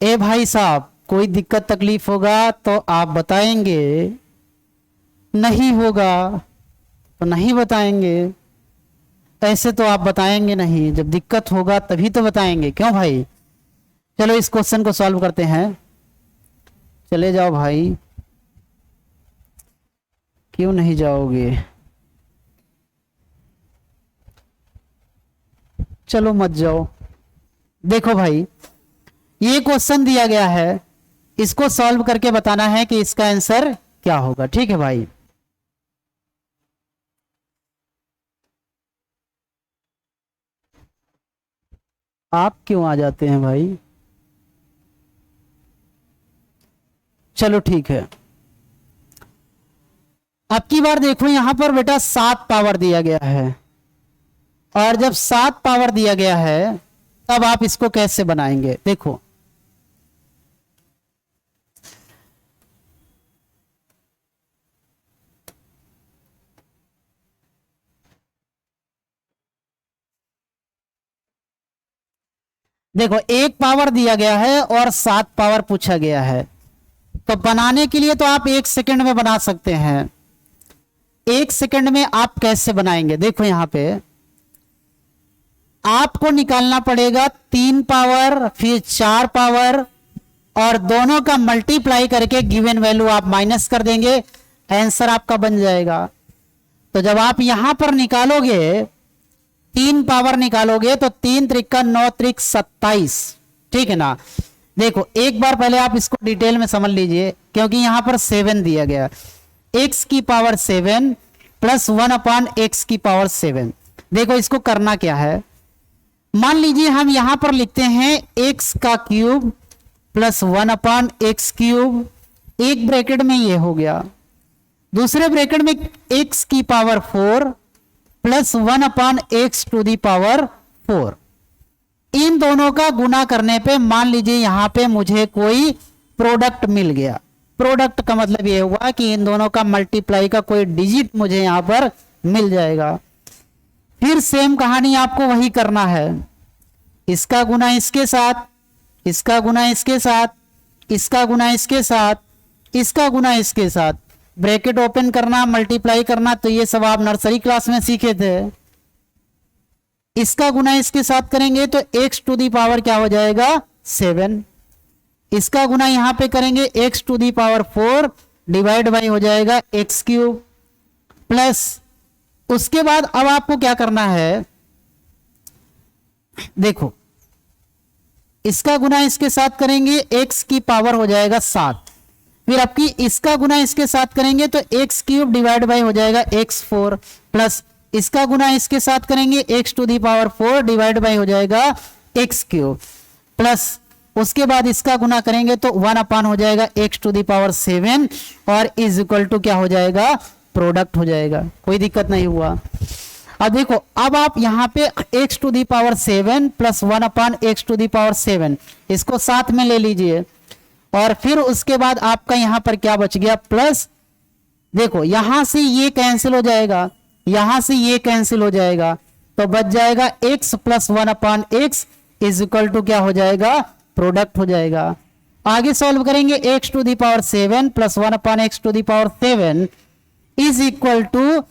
ए भाई साहब, कोई दिक्कत तकलीफ होगा तो आप बताएंगे, नहीं होगा तो नहीं बताएंगे। ऐसे तो आप बताएंगे नहीं, जब दिक्कत होगा तभी तो बताएंगे, क्यों भाई? चलो इस क्वेश्चन को सॉल्व करते हैं। चले जाओ भाई, क्यों नहीं जाओगे? चलो मत जाओ। देखो भाई, ये क्वेश्चन दिया गया है, इसको सॉल्व करके बताना है कि इसका आंसर क्या होगा। ठीक है भाई, आप क्यों आ जाते हैं भाई? चलो ठीक है। अब की बार देखो, यहां पर बेटा 7 पावर दिया गया है, और जब 7 पावर दिया गया है तब आप इसको कैसे बनाएंगे? देखो, देखो 1 पावर दिया गया है और 7 पावर पूछा गया है, तो बनाने के लिए तो आप 1 सेकंड में बना सकते हैं। 1 सेकंड में आप कैसे बनाएंगे? देखो यहां पे आपको निकालना पड़ेगा 3 पावर फिर 4 पावर, और दोनों का मल्टीप्लाई करके गिवन वैल्यू आप माइनस कर देंगे, आंसर आपका बन जाएगा। तो जब आप यहां पर निकालोगे, 3 पावर निकालोगे, तो 3 त्रिका 9 त्रिक 27। ठीक है ना? देखो एक बार पहले आप इसको डिटेल में समझ लीजिए, क्योंकि यहां पर 7 दिया गया, x की पावर 7 प्लस 1 अपॉन एक्स की पावर 7। देखो इसको करना क्या है, मान लीजिए हम यहां पर लिखते हैं x का cube plus 1 upon x cube, एक ब्रैकेट में ये हो गया, दूसरे ब्रैकेट में x की power 4 plus 1 upon x to the power 4। इन दोनों का गुना करने पे मान लीजिए यहां पे मुझे कोई प्रोडक्ट मिल गया। प्रोडक्ट का मतलब ये हुआ कि इन दोनों का मल्टीप्लाई का कोई डिजिट मुझे यहां पर मिल जाएगा। फिर सेम कहानी आपको वही करना है, इसका गुना इसके साथ, इसका गुना इसके साथ, इसका गुना इसके साथ, इसका गुना इसके साथ, ब्रैकेट ओपन करना, मल्टीप्लाई करना, तो ये सब आप नर्सरी क्लास में सीखे थे। इसका गुना इसके साथ करेंगे तो x टू दी पावर क्या हो जाएगा 7। इसका गुना यहां पे करेंगे x to the power 4 divide by हो जाएगा एक्स क्यूब, प्लस उसके बाद अब आपको क्या करना है, देखो इसका गुना इसके साथ करेंगे x की पावर हो जाएगा 7, फिर आपकी इसका गुना इसके साथ करेंगे तो एक्स क्यूब डिवाइड बाई हो जाएगा x4, प्लस इसका गुना इसके साथ करेंगे x to the power 4 divide by हो जाएगा एक्स क्यूब, प्लस उसके बाद इसका गुना करेंगे तो 1 अपान हो जाएगा x टू दी पावर 7 और इज इक्वल टू क्या हो जाएगा, प्रोडक्ट हो जाएगा। कोई दिक्कत नहीं हुआ। अब देखो, अब आप यहां पे x to the power 7 plus 1 upon x to the power 7 इसको साथ में ले लीजिए, और फिर उसके बाद आपका यहां पर क्या बच गया, प्लस देखो यहां से ये कैंसिल हो जाएगा, यहां से ये कैंसिल हो जाएगा, तो बच जाएगा x plus 1 upon x is equal to क्या हो जाएगा, प्रोडक्ट हो जाएगा। आगे सॉल्व करेंगे x to the power 7 plus 1 upon x to the power 7 is equal to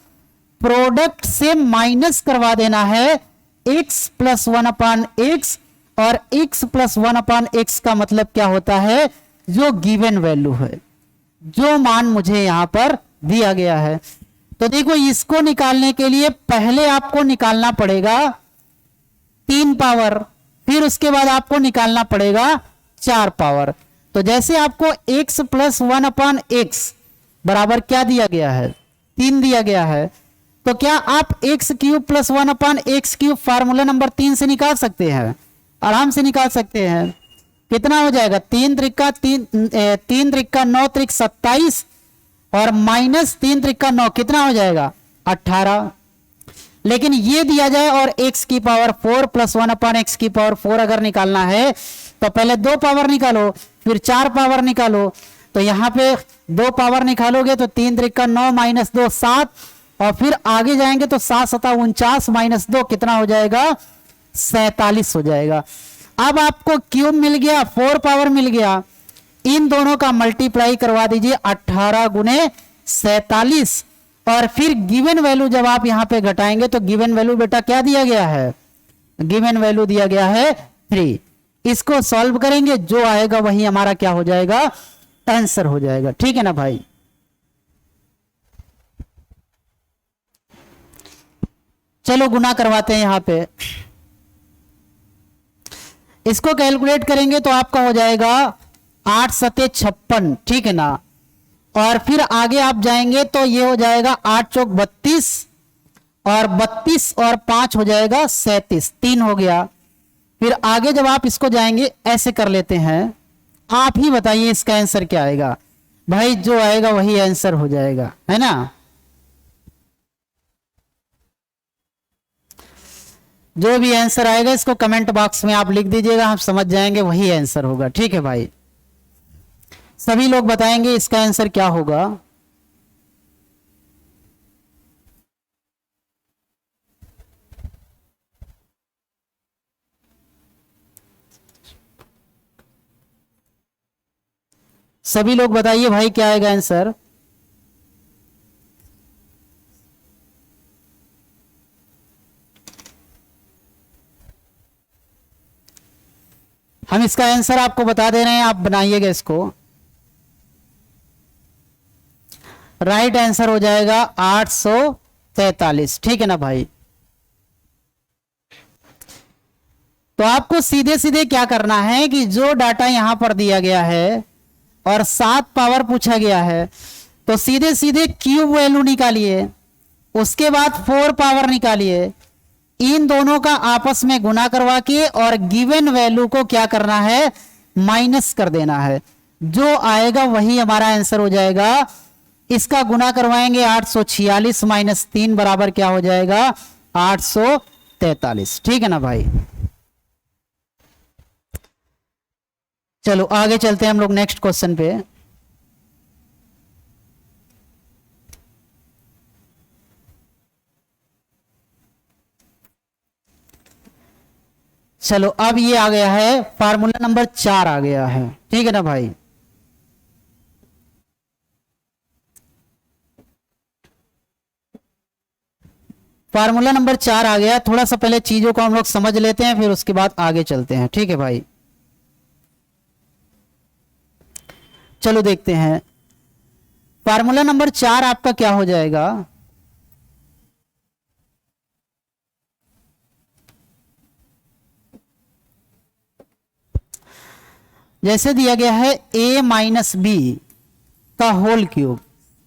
product से माइनस करवा देना है x प्लस 1 अपान एक्स, और x प्लस 1 अपान एक्स का मतलब क्या होता है, जो गिवन वैल्यू है, जो मान मुझे यहां पर दिया गया है। तो देखो इसको निकालने के लिए पहले आपको निकालना पड़ेगा 3 पावर, फिर उसके बाद आपको निकालना पड़ेगा 4 पावर। तो जैसे आपको x प्लस 1 अपान एक्स बराबर क्या दिया गया है, 3 दिया गया है, तो क्या आप x cube plus 1 upon x cube formula number 3 से निकाल सकते हैं, आराम से निकाल सकते हैं। कितना हो जाएगा, 3 त्रिका 9 त्रिक 27 और माइनस 3 त्रिका 9 कितना हो जाएगा 18। लेकिन ये दिया जाए और x की पावर 4 प्लस 1 अपान एक्स की पावर 4 अगर निकालना है तो पहले 2 पावर निकालो, फिर 4 पावर निकालो। तो यहाँ पे 2 पावर निकालोगे तो 3 त्रिका 9 माइनस 2 7, और फिर आगे जाएंगे तो 7 सता 49 माइनस 2 कितना हो जाएगा 47 हो जाएगा। अब आपको क्यूब मिल गया, 4 पावर मिल गया, इन दोनों का मल्टीप्लाई करवा दीजिए 18 गुने 47, और फिर गिवन वैल्यू जब आप यहां पे घटाएंगे तो गिवन वैल्यू बेटा क्या दिया गया है, गिवन वैल्यू दिया गया है 3। इसको सॉल्व करेंगे, जो आएगा वही हमारा क्या हो जाएगा, आंसर हो जाएगा। ठीक है ना भाई। चलो गुना करवाते हैं यहां पे। इसको कैलकुलेट करेंगे तो आपका हो जाएगा 8 सते 56, ठीक है ना। और फिर आगे आप जाएंगे तो ये हो जाएगा 8 चौक 32, और 32 और 5 हो जाएगा 37, 3 हो गया। फिर आगे जब आप इसको जाएंगे ऐसे कर लेते हैं, आप ही बताइए इसका आंसर क्या आएगा। भाई जो आएगा वही आंसर हो जाएगा, है ना। जो भी आंसर आएगा इसको कमेंट बॉक्स में आप लिख दीजिएगा, हम समझ जाएंगे वही आंसर होगा। ठीक है भाई, सभी लोग बताएंगे इसका आंसर क्या होगा। सभी लोग बताइए भाई क्या आएगा आंसर। हम इसका आंसर आपको बता दे रहे हैं, आप बनाइएगा इसको। राइट आंसर हो जाएगा 843। ठीक है ना भाई। तो आपको सीधे सीधे क्या करना है कि जो डाटा यहां पर दिया गया है और 7 पावर पूछा गया है, तो सीधे सीधे क्यूब वैल्यू निकालिए, उसके बाद 4 पावर निकालिए, इन दोनों का आपस में गुना करवा के और गिवन वैल्यू को क्या करना है, माइनस कर देना है। जो आएगा वही हमारा आंसर हो जाएगा। इसका गुना करवाएंगे 846 माइनस 3 बराबर क्या हो जाएगा 843। ठीक है ना भाई। चलो आगे चलते हैं हम लोग नेक्स्ट क्वेश्चन पे। चलो अब ये आ गया है फार्मूला नंबर 4 आ गया है। ठीक है ना भाई। फार्मूला नंबर 4 आ गया। थोड़ा सा पहले चीजों को हम लोग समझ लेते हैं, फिर उसके बाद आगे चलते हैं। ठीक है भाई। चलो देखते हैं फार्मूला नंबर 4 आपका क्या हो जाएगा। जैसे दिया गया है a माइनस बी का होल क्यूब,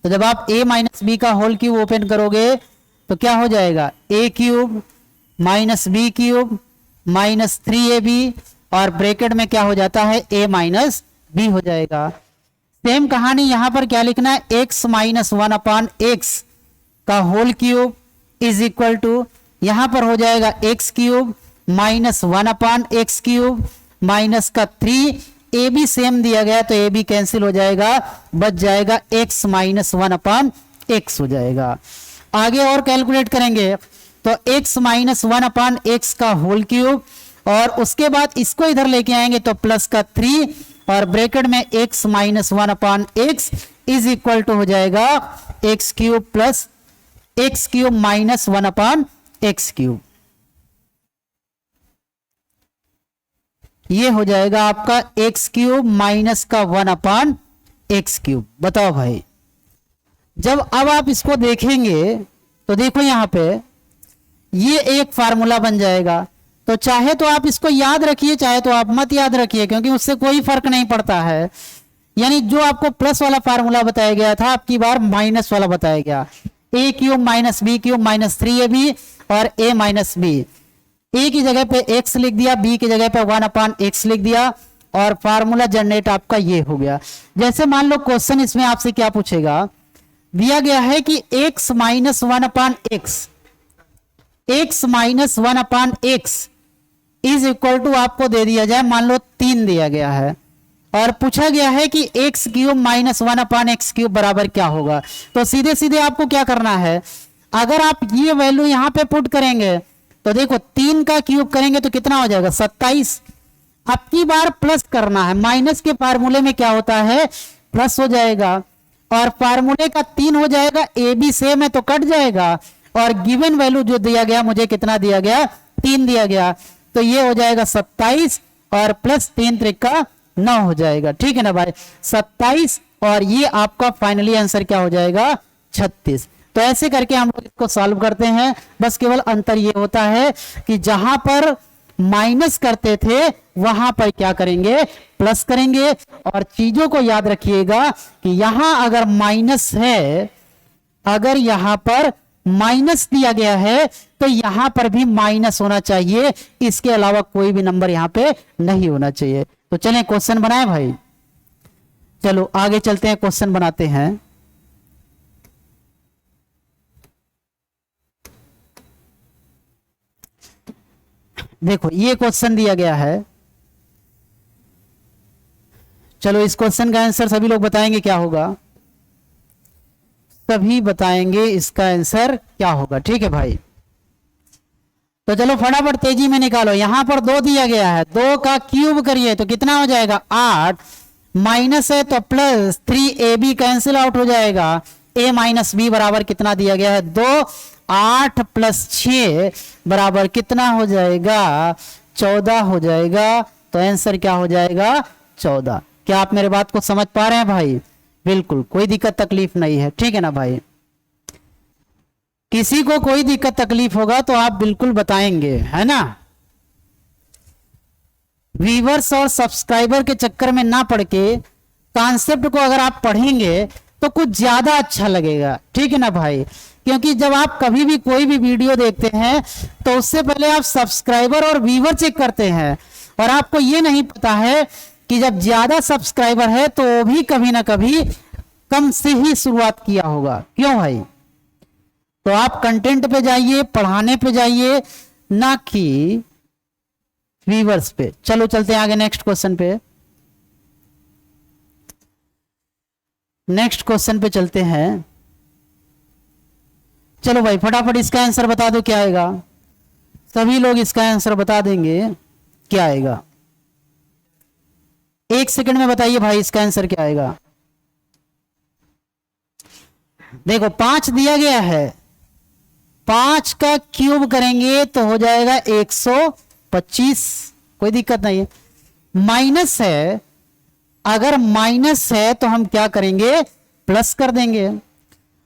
तो जब आप a माइनस बी का होल क्यूब ओपन करोगे तो क्या हो जाएगा a cube minus b cube minus 3ab, और ब्रैकेट में क्या हो जाता है a माइनस बी हो जाएगा। सेम कहानी यहां पर क्या लिखना है, x माइनस 1/x का whole cube is equal to, यहां पर हो जाएगा x cube minus 1/x cube minus का 3, ए बी सेम दिया गया तो ए बी कैंसिल हो जाएगा, बच जाएगा x माइनस 1/x हो जाएगा। आगे और कैलकुलेट करेंगे तो x माइनस 1/x का होल क्यूब, और उसके बाद इसको इधर लेके आएंगे तो प्लस का 3, और ब्रैकेट में x minus 1/x is equal to हो जाएगा x cube plus x cube minus 1/x cube. ये हो जाएगा आपका x क्यूब माइनस का 1/x क्यूब। बताओ भाई, जब अब आप इसको देखेंगे तो देखो यहां पे ये एक फार्मूला बन जाएगा। तो चाहे तो आप इसको याद रखिए, चाहे तो आप मत याद रखिए, क्योंकि उससे कोई फर्क नहीं पड़ता है। यानी जो आपको प्लस वाला फार्मूला बताया गया था, आपकी बार माइनस वाला बताया गया, a cube minus b cube minus 3ab और a माइनस बी। ए की जगह पे x लिख दिया, बी की जगह पे 1/x लिख दिया, और फार्मूला जनरेट आपका ये हो गया। जैसे मान लो क्वेश्चन इसमें आपसे क्या पूछेगा, दिया गया है कि x minus 1/x, x minus 1/x is equal to आपको दे दिया जाए, मान लो 3 दिया गया है और पूछा गया है कि एक्स क्यूब माइनस 1/x³ बराबर क्या होगा। तो सीधे सीधे आपको क्या करना है, अगर आप ये वैल्यू यहां पे पुट करेंगे तो देखो 3 का क्यूब करेंगे तो कितना हो जाएगा 27। अब की बार प्लस करना है, माइनस के फार्मूले में क्या होता है प्लस हो जाएगा और फार्मूले का 3 हो जाएगा, ए बी सेम है तो कट जाएगा और गिवन वैल्यू जो दिया गया मुझे कितना दिया गया 3 दिया गया, तो ये हो जाएगा 27 और प्लस 3 त्रिका 9 हो जाएगा। ठीक है ना भाई, 27 और ये आपका फाइनली आंसर क्या हो जाएगा 36। तो ऐसे करके हम लोग इसको सॉल्व करते हैं। बस केवल अंतर ये होता है कि जहां पर माइनस करते थे वहां पर क्या करेंगे प्लस करेंगे। और चीजों को याद रखिएगा कि यहां अगर माइनस है, अगर यहां पर माइनस दिया गया है तो यहां पर भी माइनस होना चाहिए, इसके अलावा कोई भी नंबर यहां पे नहीं होना चाहिए। तो चलें क्वेश्चन बनाएं भाई, चलो आगे चलते हैं, क्वेश्चन बनाते हैं। देखो ये क्वेश्चन दिया गया है, चलो इस क्वेश्चन का आंसर सभी लोग बताएंगे क्या होगा, सभी बताएंगे इसका आंसर क्या होगा। ठीक है भाई, तो चलो फटाफट तेजी में निकालो। यहां पर 2 दिया गया है, 2 का क्यूब करिए तो कितना हो जाएगा 8, माइनस है तो प्लस 3ab कैंसिल आउट हो जाएगा, a माइनस बी बराबर कितना दिया गया है 2, 8 प्लस 6 बराबर कितना हो जाएगा 14 हो जाएगा। तो आंसर क्या हो जाएगा 14। क्या आप मेरे बात को समझ पा रहे हैं भाई? बिल्कुल, कोई दिक्कत तकलीफ नहीं है। ठीक है ना भाई, किसी को कोई दिक्कत तकलीफ होगा तो आप बिल्कुल बताएंगे, है ना। व्यूअर्स और सब्सक्राइबर के चक्कर में ना पड़ के कॉन्सेप्ट को अगर आप पढ़ेंगे तो कुछ ज्यादा अच्छा लगेगा। ठीक है ना भाई, क्योंकि जब आप कभी भी कोई भी वीडियो देखते हैं तो उससे पहले आप सब्सक्राइबर और व्यूअर चेक करते हैं, और आपको ये नहीं पता है कि जब ज्यादा सब्सक्राइबर है तो वो भी कभी ना कभी कम से ही शुरुआत किया होगा। क्यों भाई? तो आप कंटेंट पे जाइए, पढ़ाने पे जाइए, ना कि व्यूअर्स पे। चलो चलते हैं आगे नेक्स्ट क्वेश्चन पे। नेक्स्ट क्वेश्चन पे चलते हैं। चलो भाई फटाफट इसका आंसर बता दो क्या आएगा। सभी लोग इसका आंसर बता देंगे क्या आएगा। 1 सेकंड में बताइए भाई इसका आंसर क्या आएगा। देखो 5 दिया गया है, 5 का क्यूब करेंगे तो हो जाएगा 125, कोई दिक्कत नहीं है। माइनस है, अगर माइनस है तो हम क्या करेंगे प्लस कर देंगे,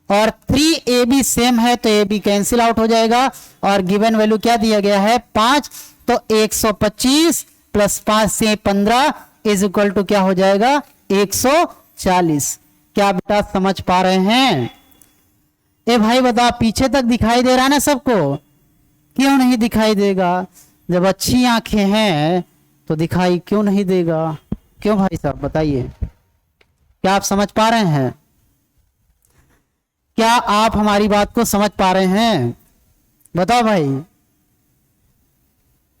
और 3ab सेम है तो ab कैंसिल आउट हो जाएगा, और गिवन वैल्यू क्या दिया गया है 5, तो 125 प्लस 5 से 15 इज इक्वल टू क्या हो जाएगा 140। क्या बेटा समझ पा रहे हैं? ए भाई बता, पीछे तक दिखाई दे रहा है ना सबको? क्यों नहीं दिखाई देगा? जब अच्छी आंखें हैं तो दिखाई क्यों नहीं देगा? क्यों भाई साहब बताइए, क्या आप समझ पा रहे हैं? क्या आप हमारी बात को समझ पा रहे हैं? बताओ भाई,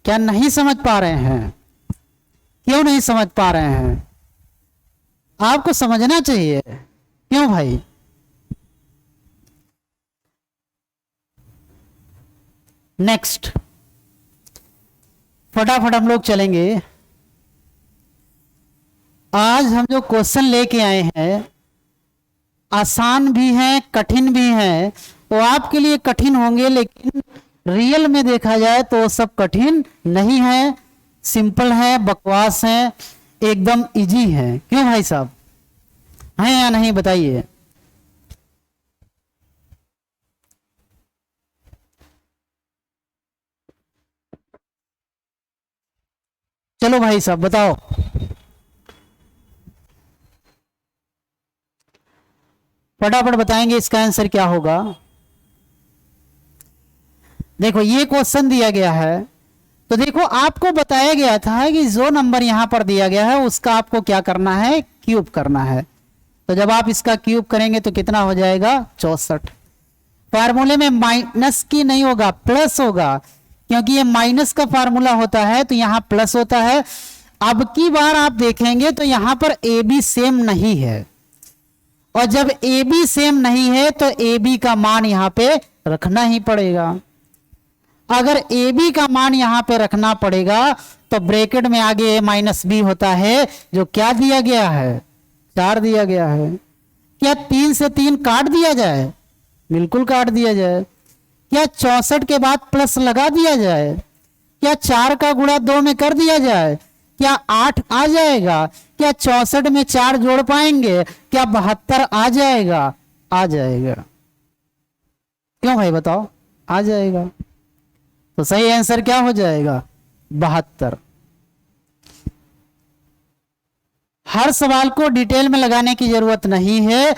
क्या नहीं समझ पा रहे हैं? क्यों नहीं समझ पा रहे हैं? आपको समझना चाहिए। क्यों भाई? नेक्स्ट फटाफट हम लोग चलेंगे। आज हम जो क्वेश्चन लेके आए हैं आसान भी हैं कठिन भी हैं, वो आपके लिए कठिन होंगे, लेकिन रियल में देखा जाए तो सब कठिन नहीं है, सिंपल है, बकवास है, एकदम इजी है। क्यों भाई साहब, है या नहीं बताइए? चलो भाई साहब बताओ। फटाफट बताएंगे इसका आंसर क्या होगा। देखो ये क्वेश्चन दिया गया है, तो देखो आपको बताया गया था कि जो नंबर यहां पर दिया गया है उसका आपको क्या करना है क्यूब करना है। तो जब आप इसका क्यूब करेंगे तो कितना हो जाएगा 64। फार्मूले में माइनस की नहीं होगा प्लस होगा, क्योंकि ये माइनस का फार्मूला होता है तो यहां प्लस होता है। अब की बार आप देखेंगे तो यहां पर ए बी सेम नहीं है, और जब ए बी सेम नहीं है तो ए बी का मान यहां पे रखना ही पड़ेगा। अगर ए बी का मान यहां पे रखना पड़ेगा तो ब्रैकेट में आगे ए माइनस बी होता है, जो क्या दिया गया है, 4 दिया गया है। क्या 3 से 3 काट दिया जाए? बिल्कुल काट दिया जाए। क्या 64 के बाद प्लस लगा दिया जाए? क्या 4 का गुणा 2 में कर दिया जाए? क्या 8 आ जाएगा? क्या 64 में 4 जोड़ पाएंगे? क्या 72 आ जाएगा? आ जाएगा। क्यों भाई बताओ? आ जाएगा। तो सही आंसर क्या हो जाएगा? 72। हर सवाल को डिटेल में लगाने की जरूरत नहीं है,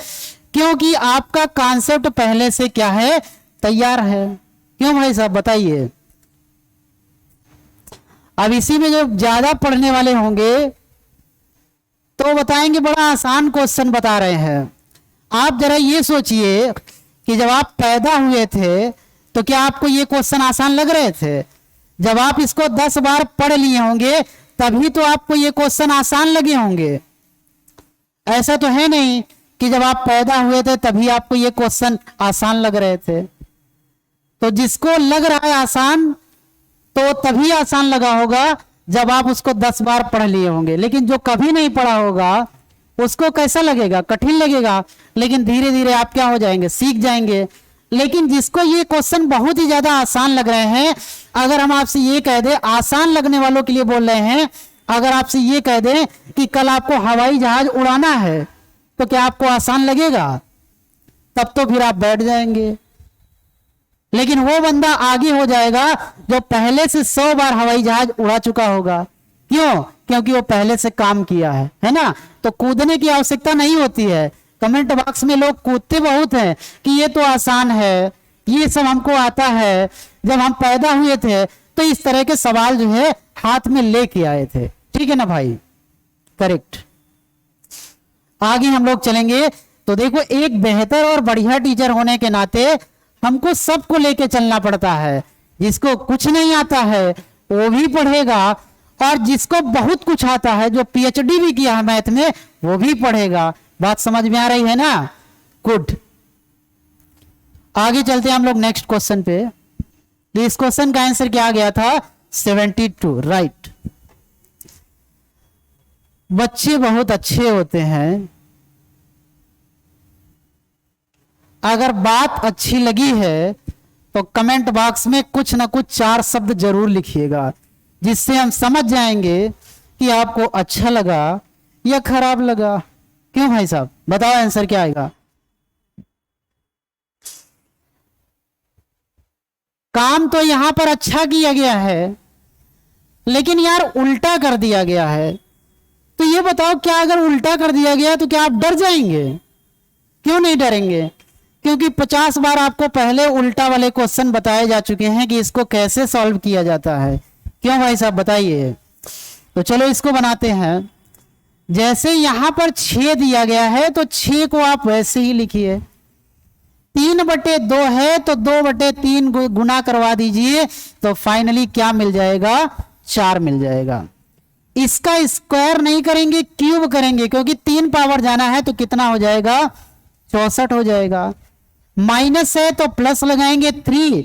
क्योंकि आपका कॉन्सेप्ट पहले से क्या है, तैयार है। क्यों भाई साहब बताइए। अब इसी में जो ज्यादा पढ़ने वाले होंगे तो बताएंगे बड़ा आसान क्वेश्चन बता रहे हैं। आप जरा ये सोचिए कि जब आप पैदा हुए थे तो क्या आपको ये क्वेश्चन आसान लग रहे थे? जब आप इसको 10 बार पढ़ लिए होंगे तभी तो आपको ये क्वेश्चन आसान लगे होंगे। ऐसा तो है नहीं कि जब आप पैदा हुए थे तभी आपको ये क्वेश्चन आसान लग रहे थे। तो जिसको लग रहा है आसान तो तभी आसान लगा होगा जब आप उसको 10 बार पढ़ लिए होंगे, लेकिन जो कभी नहीं पढ़ा होगा उसको कैसा लगेगा? कठिन लगेगा। लेकिन धीरे धीरे आप क्या हो जाएंगे? सीख जाएंगे। लेकिन जिसको ये क्वेश्चन बहुत ही ज्यादा आसान लग रहे हैं, अगर हम आपसे ये कह दें, आसान लगने वालों के लिए बोल रहे हैं, अगर आपसे ये कह दें कि कल आपको हवाई जहाज उड़ाना है तो क्या आपको आसान लगेगा? तब तो फिर आप बैठ जाएंगे। लेकिन वो बंदा आगे हो जाएगा जो पहले से 100 बार हवाई जहाज उड़ा चुका होगा। क्यों? क्योंकि वो पहले से काम किया है ना। तो कूदने की आवश्यकता नहीं होती है। कमेंट बॉक्स में लोग कूदते बहुत हैं कि ये तो आसान है, ये सब हमको आता है। जब हम पैदा हुए थे तो इस तरह के सवाल जो है हाथ में लेके आए थे। ठीक है ना भाई? करेक्ट। आगे हम लोग चलेंगे तो देखो, एक बेहतर और बढ़िया टीचर होने के नाते हमको सबको लेके चलना पड़ता है। जिसको कुछ नहीं आता है वो भी पढ़ेगा, और जिसको बहुत कुछ आता है, जो पीएचडी भी किया है मैथ में, वो भी पढ़ेगा। बात समझ में आ रही है ना? गुड। आगे चलते हैं हम लोग नेक्स्ट क्वेश्चन पे। इस क्वेश्चन का आंसर क्या आ गया था? 72, राइट। बच्चे बहुत अच्छे होते हैं। अगर बात अच्छी लगी है तो कमेंट बॉक्स में कुछ ना कुछ 4 शब्द जरूर लिखिएगा, जिससे हम समझ जाएंगे कि आपको अच्छा लगा या खराब लगा। क्यों भाई साहब बताओ आंसर क्या आएगा? काम तो यहां पर अच्छा किया गया है, लेकिन यार उल्टा कर दिया गया है। तो ये बताओ, क्या अगर उल्टा कर दिया गया तो क्या आप डर जाएंगे? क्यों नहीं डरेंगे? क्योंकि 50 बार आपको पहले उल्टा वाले क्वेश्चन बताए जा चुके हैं कि इसको कैसे सॉल्व किया जाता है। क्यों भाई साहब बताइए। तो चलो इसको बनाते हैं। जैसे यहां पर 6 दिया गया है तो 6 को आप वैसे ही लिखिए। 3/2 है तो 2/3 गुना करवा दीजिए, तो फाइनली क्या मिल जाएगा? 4 मिल जाएगा। इसका स्क्वायर नहीं करेंगे, क्यूब करेंगे, क्योंकि 3 पावर जाना है तो कितना हो जाएगा? 64 हो जाएगा। माइनस है तो प्लस लगाएंगे 3।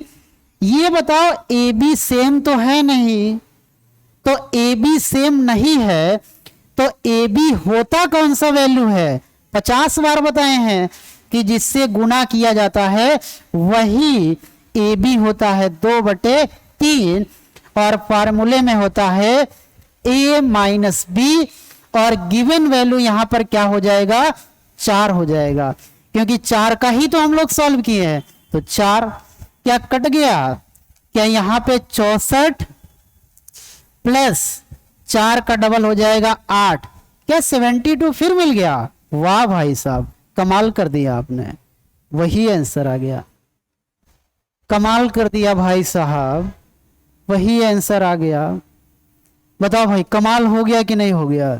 ये बताओ ए बी सेम तो है नहीं, तो ए बी सेम नहीं है तो ए बी होता कौन सा वैल्यू है? 50 बार बताए हैं कि जिससे गुना किया जाता है वही ए बी होता है 2/3, और फार्मूले में होता है a माइनस बी, और गिवन वैल्यू यहां पर क्या हो जाएगा? 4 हो जाएगा, क्योंकि 4 का ही तो हम लोग सॉल्व किए हैं। तो 4 क्या कट गया? क्या यहां पे 64 प्लस 4 का डबल हो जाएगा 8। क्या 72 फिर मिल गया? वाह भाई साहब कमाल कर दिया आपने, वही आंसर आ गया। कमाल कर दिया भाई साहब, वही आंसर आ गया। बताओ भाई कमाल हो गया कि नहीं हो गया?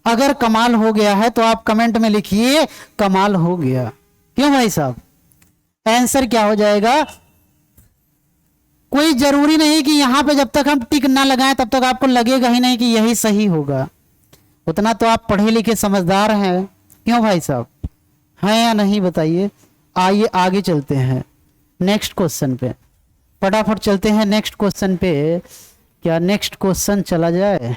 अगर कमाल हो गया है तो आप कमेंट में लिखिए कमाल हो गया। क्यों भाई साहब? आंसर क्या हो जाएगा? कोई जरूरी नहीं कि यहां पे जब तक हम टिक ना लगाएं तब तक आपको लगेगा ही नहीं कि यही सही होगा। उतना तो आप पढ़े लिखे समझदार हैं, क्यों भाई साहब, हैं या नहीं बताइए। आइए आगे चलते हैं नेक्स्ट क्वेश्चन पे, फटाफट चलते हैं नेक्स्ट क्वेश्चन पे। क्या नेक्स्ट क्वेश्चन चला जाए?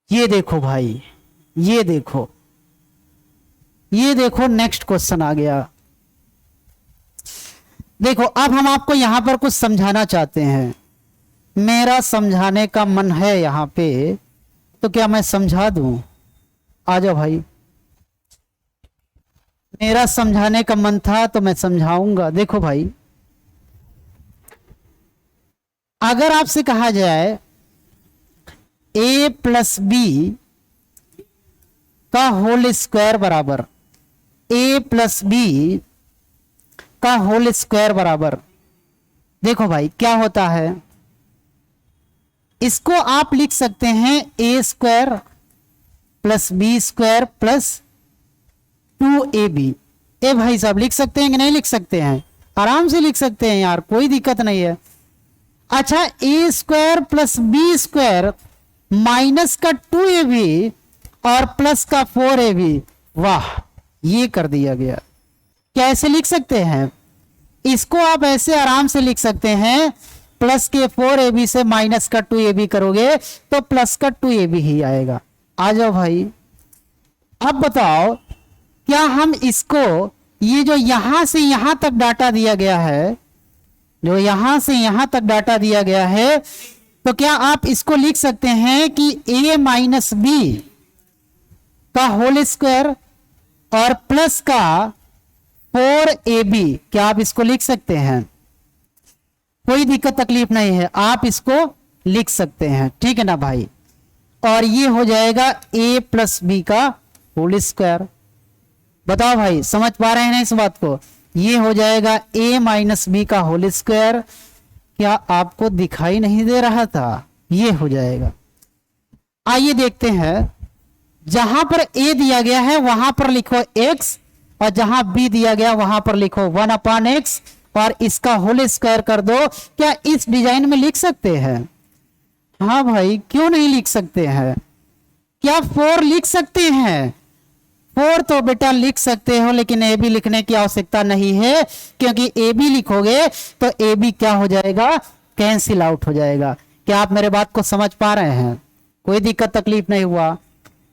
ये देखो भाई, ये देखो, ये देखो नेक्स्ट क्वेश्चन आ गया। देखो अब हम आपको यहां पर कुछ समझाना चाहते हैं, मेरा समझाने का मन है यहां पे, तो क्या मैं समझा दूं? आ जाओ भाई, मेरा समझाने का मन था तो मैं समझाऊंगा। देखो भाई, अगर आपसे कहा जाए a प्लस बी का होल स्क्वायर बराबर, a प्लस बी का होल स्क्वायर बराबर, देखो भाई क्या होता है, इसको आप लिख सकते हैं a square plus B square plus 2ab। ए भाई साहब लिख सकते हैं कि नहीं लिख सकते हैं? आराम से लिख सकते हैं यार, कोई दिक्कत नहीं है। अच्छा, a square plus B square minus का 2ab और प्लस का 4ab, वाह, ये कर दिया गया। कैसे लिख सकते हैं इसको? आप ऐसे आराम से लिख सकते हैं, प्लस के 4ab से माइनस का 2ab करोगे तो प्लस का 2ab ही आएगा। आ जाओ भाई, अब बताओ क्या हम इसको, ये जो यहां से यहां तक डाटा दिया गया है, जो यहां से यहां तक डाटा दिया गया है, तो क्या आप इसको लिख सकते हैं कि a माइनस बी का होल स्क्वायर और प्लस का 4ab, क्या आप इसको लिख सकते हैं? कोई दिक्कत तकलीफ नहीं है, आप इसको लिख सकते हैं, ठीक है ना भाई। और ये हो जाएगा a प्लस बी का होल स्क्वायर। बताओ भाई समझ पा रहे हैं ना इस बात को? ये हो जाएगा a माइनस बी का होल स्क्वायर। क्या आपको दिखाई नहीं दे रहा था? ये हो जाएगा। आइए देखते हैं, जहां पर a दिया गया है वहां पर लिखो x, और जहां b दिया गया वहां पर लिखो 1/x, और इसका होल स्क्वायर कर दो। क्या इस डिजाइन में लिख सकते हैं? हाँ भाई, क्यों नहीं लिख सकते हैं? क्या 4 लिख सकते हैं? 4 तो बेटा लिख सकते हो, लेकिन ए बी लिखने की आवश्यकता नहीं है, क्योंकि ए बी लिखोगे तो ए बी क्या हो जाएगा? कैंसिल आउट हो जाएगा। क्या आप मेरे बात को समझ पा रहे हैं? कोई दिक्कत तकलीफ नहीं हुआ?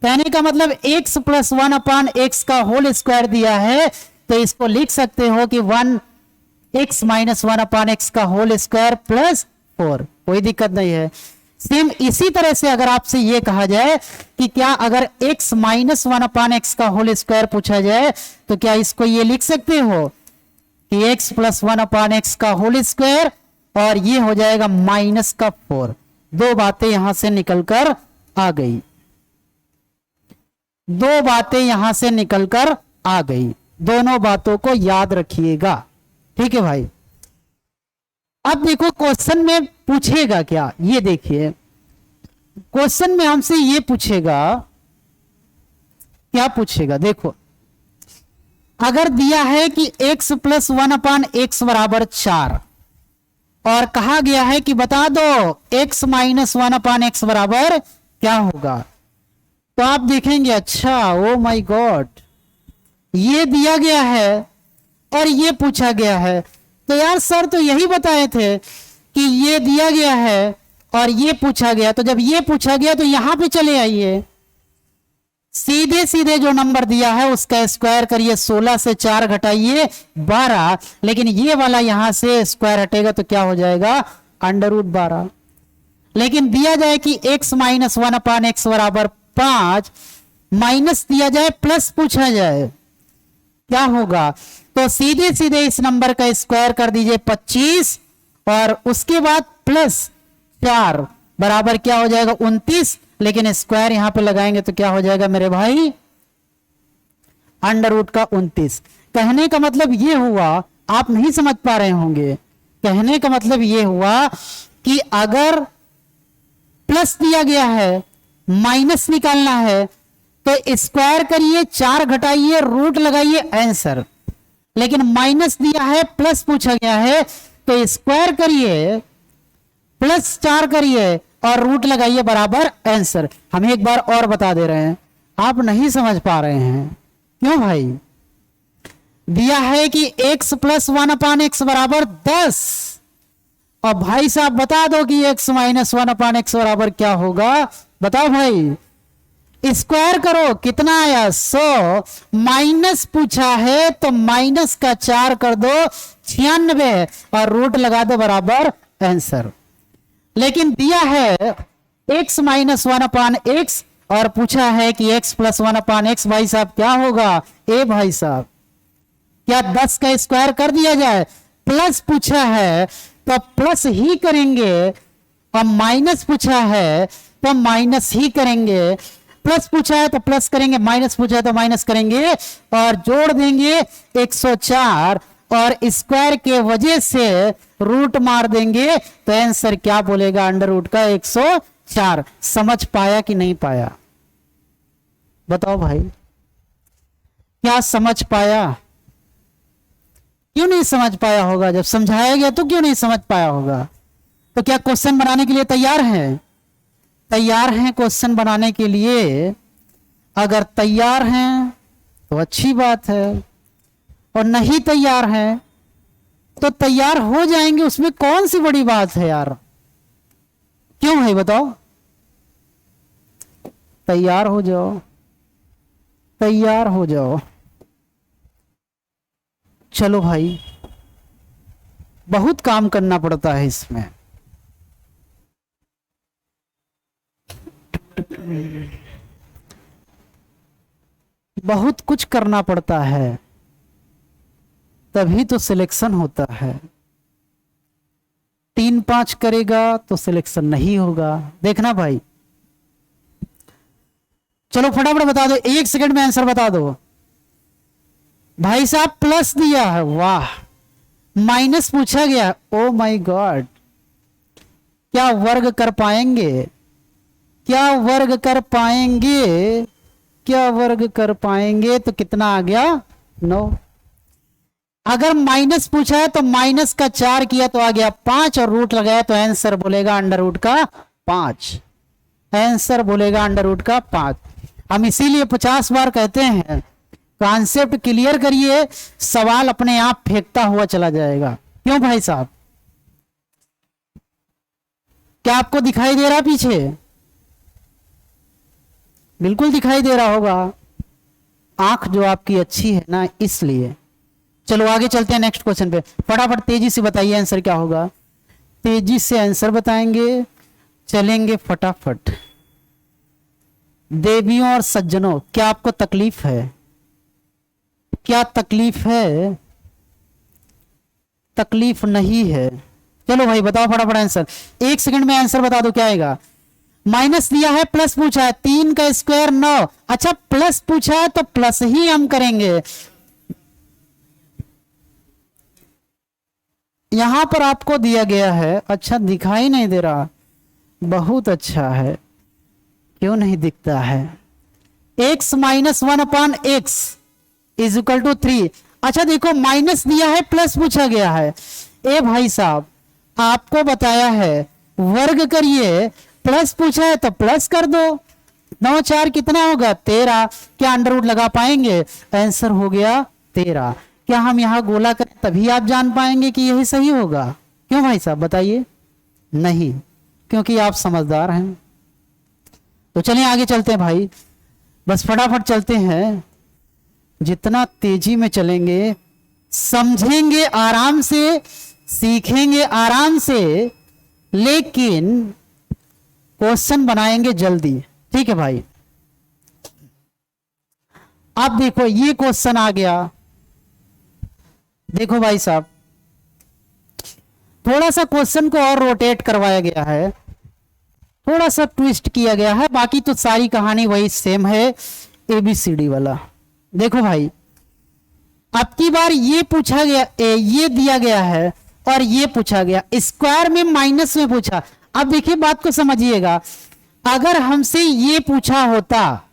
कहने का मतलब x प्लस 1/x का होल स्क्वायर दिया है, तो इसको लिख सकते हो कि 1x माइनस 1/x का होल स्क्वायर प्लस 4। कोई दिक्कत नहीं है। सेम इसी तरह से अगर आपसे ये कहा जाए कि क्या अगर x माइनस 1/x का होल स्क्वायर पूछा जाए, तो क्या इसको ये लिख सकते हो कि x प्लस 1/x का होल स्क्वायर, और ये हो जाएगा माइनस का 4। दो बातें यहां से निकलकर आ गई, दो बातें यहां से निकलकर आ गई। दोनों बातों को याद रखिएगा, ठीक है भाई। अब देखो क्वेश्चन में पूछेगा क्या, ये देखिए क्वेश्चन में हमसे ये पूछेगा, क्या पूछेगा? देखो, अगर दिया है कि x प्लस 1/x बराबर 4, और कहा गया है कि बता दो x माइनस 1/x बराबर क्या होगा, तो आप देखेंगे अच्छा, ओ माय गॉड, ये दिया गया है और ये पूछा गया है। तो यार सर तो यही बताए थे कि ये दिया गया है और ये पूछा गया, तो जब ये पूछा गया तो यहां पे चले आइए, सीधे सीधे जो नंबर दिया है उसका स्क्वायर करिए, 16 से 4 घटाइए 12, लेकिन ये वाला यहां से स्क्वायर हटेगा तो क्या हो जाएगा? √12। लेकिन दिया जाए कि x माइनस 1/x बराबर 5, माइनस दिया जाए प्लस पूछा जाए, क्या होगा? तो सीधे सीधे इस नंबर का स्क्वायर कर दीजिए 25, और उसके बाद प्लस 4 बराबर क्या हो जाएगा? 29, लेकिन स्क्वायर यहां पे लगाएंगे तो क्या हो जाएगा मेरे भाई? √29। कहने का मतलब ये हुआ, आप नहीं समझ पा रहे होंगे, कहने का मतलब ये हुआ कि अगर प्लस दिया गया है, माइनस निकालना है, तो स्क्वायर करिए, 4 घटाइए, रूट लगाइए, आंसर। लेकिन माइनस दिया है, प्लस पूछा गया है, तो स्क्वायर करिए, प्लस 4 करिए और रूट लगाइए बराबर आंसर। हम एक बार और बता दे रहे हैं, आप नहीं समझ पा रहे हैं। क्यों भाई? दिया है कि x प्लस 1/x बराबर 10, और भाई साहब बता दो कि x माइनस 1/x बराबर क्या होगा। बताओ भाई, स्क्वायर करो, कितना आया 100, माइनस पूछा है तो माइनस का 4 कर दो 96 और रूट लगा दो बराबर आंसर। लेकिन दिया है x माइनस 1/x और पूछा है कि x प्लस 1/x, भाई साहब क्या होगा? ए भाई साहब, क्या 10 का स्क्वायर कर दिया जाए? प्लस पूछा है तो प्लस ही करेंगे, और माइनस पूछा है तो माइनस ही करेंगे। प्लस पूछा है तो प्लस करेंगे, माइनस पूछा है तो माइनस करेंगे, और जोड़ देंगे 104 और स्क्वायर के वजह से रूट मार देंगे, तो आंसर क्या बोलेगा? अंडर रूट का 104। समझ पाया कि नहीं पाया? बताओ भाई, क्या समझ पाया? क्यों नहीं समझ पाया होगा? जब समझाया गया तो क्यों नहीं समझ पाया होगा? तो क्या क्वेश्चन बनाने के लिए तैयार हैं? तैयार हैं क्वेश्चन बनाने के लिए? अगर तैयार हैं तो अच्छी बात है, और नहीं तैयार हैं तो तैयार हो जाएंगे, उसमें कौन सी बड़ी बात है यार? क्यों भाई बताओ? तैयार हो जाओ, तैयार हो जाओ। चलो भाई, बहुत काम करना पड़ता है इसमें। बहुत कुछ करना पड़ता है, तभी तो सिलेक्शन होता है। 3-5 करेगा तो सिलेक्शन नहीं होगा। देखना भाई, चलो फटाफट बता दो, 1 सेकंड में आंसर बता दो। भाई साहब प्लस दिया है, वाह। माइनस पूछा गया, ओ माय गॉड। क्या वर्ग कर पाएंगे? क्या वर्ग कर पाएंगे? क्या वर्ग कर पाएंगे? तो कितना आ गया? 9। अगर माइनस पूछा है तो माइनस का 4 किया तो आ गया 5, और रूट लगाया तो आंसर बोलेगा अंडर रूट का 5। आंसर बोलेगा अंडर रूट का 5। हम इसीलिए 50 बार कहते हैं, कॉन्सेप्ट क्लियर करिए, सवाल अपने आप फेंकता हुआ चला जाएगा। क्यों भाई साहब? क्या आपको दिखाई दे रहा पीछे? बिल्कुल दिखाई दे रहा होगा, आंख जो आपकी अच्छी है ना, इसलिए। चलो आगे चलते हैं नेक्स्ट क्वेश्चन पे। फटाफट तेजी से बताइए आंसर क्या होगा। तेजी से आंसर बताएंगे, चलेंगे फटाफट। देवियों और सज्जनों, क्या आपको तकलीफ है? क्या तकलीफ है? तकलीफ नहीं है। चलो भाई बताओ फटाफट आंसर, 1 सेकंड में आंसर बता दो क्या आएगा। माइनस दिया है, प्लस पूछा है, 3 का स्क्वायर 9। अच्छा प्लस पूछा है तो प्लस ही हम करेंगे। यहां पर आपको दिया गया है, अच्छा दिखाई नहीं दे रहा, बहुत अच्छा है, क्यों नहीं दिखता है? x minus 1/x is equal to 3। अच्छा देखो, माइनस दिया है, प्लस पूछा गया है। ए भाई साहब, आपको बताया है वर्ग करिए, प्लस पूछा है तो प्लस कर दो। 9 4 कितना होगा? 13। क्या अंडर रूट लगा पाएंगे? आंसर हो गया 13। क्या हम यहां गोला करें तभी आप जान पाएंगे कि यही सही होगा? क्यों भाई साहब बताइए? नहीं, क्योंकि आप समझदार हैं। तो चलिए आगे चलते हैं भाई, बस फटाफट चलते हैं। जितना तेजी में चलेंगे, समझेंगे आराम से, सीखेंगे आराम से, लेकिन क्वेश्चन बनाएंगे जल्दी। ठीक है भाई? अब देखो ये क्वेश्चन आ गया। देखो भाई साहब, थोड़ा सा क्वेश्चन को और रोटेट करवाया गया है, थोड़ा सा ट्विस्ट किया गया है, बाकी तो सारी कहानी वही सेम है, ABCD वाला। देखो भाई, अब की बार ये पूछा गया, ये दिया गया है और ये पूछा गया, स्क्वायर में माइनस में पूछा। अब देखिए बात को समझिएगा, अगर हमसे ये पूछा होता,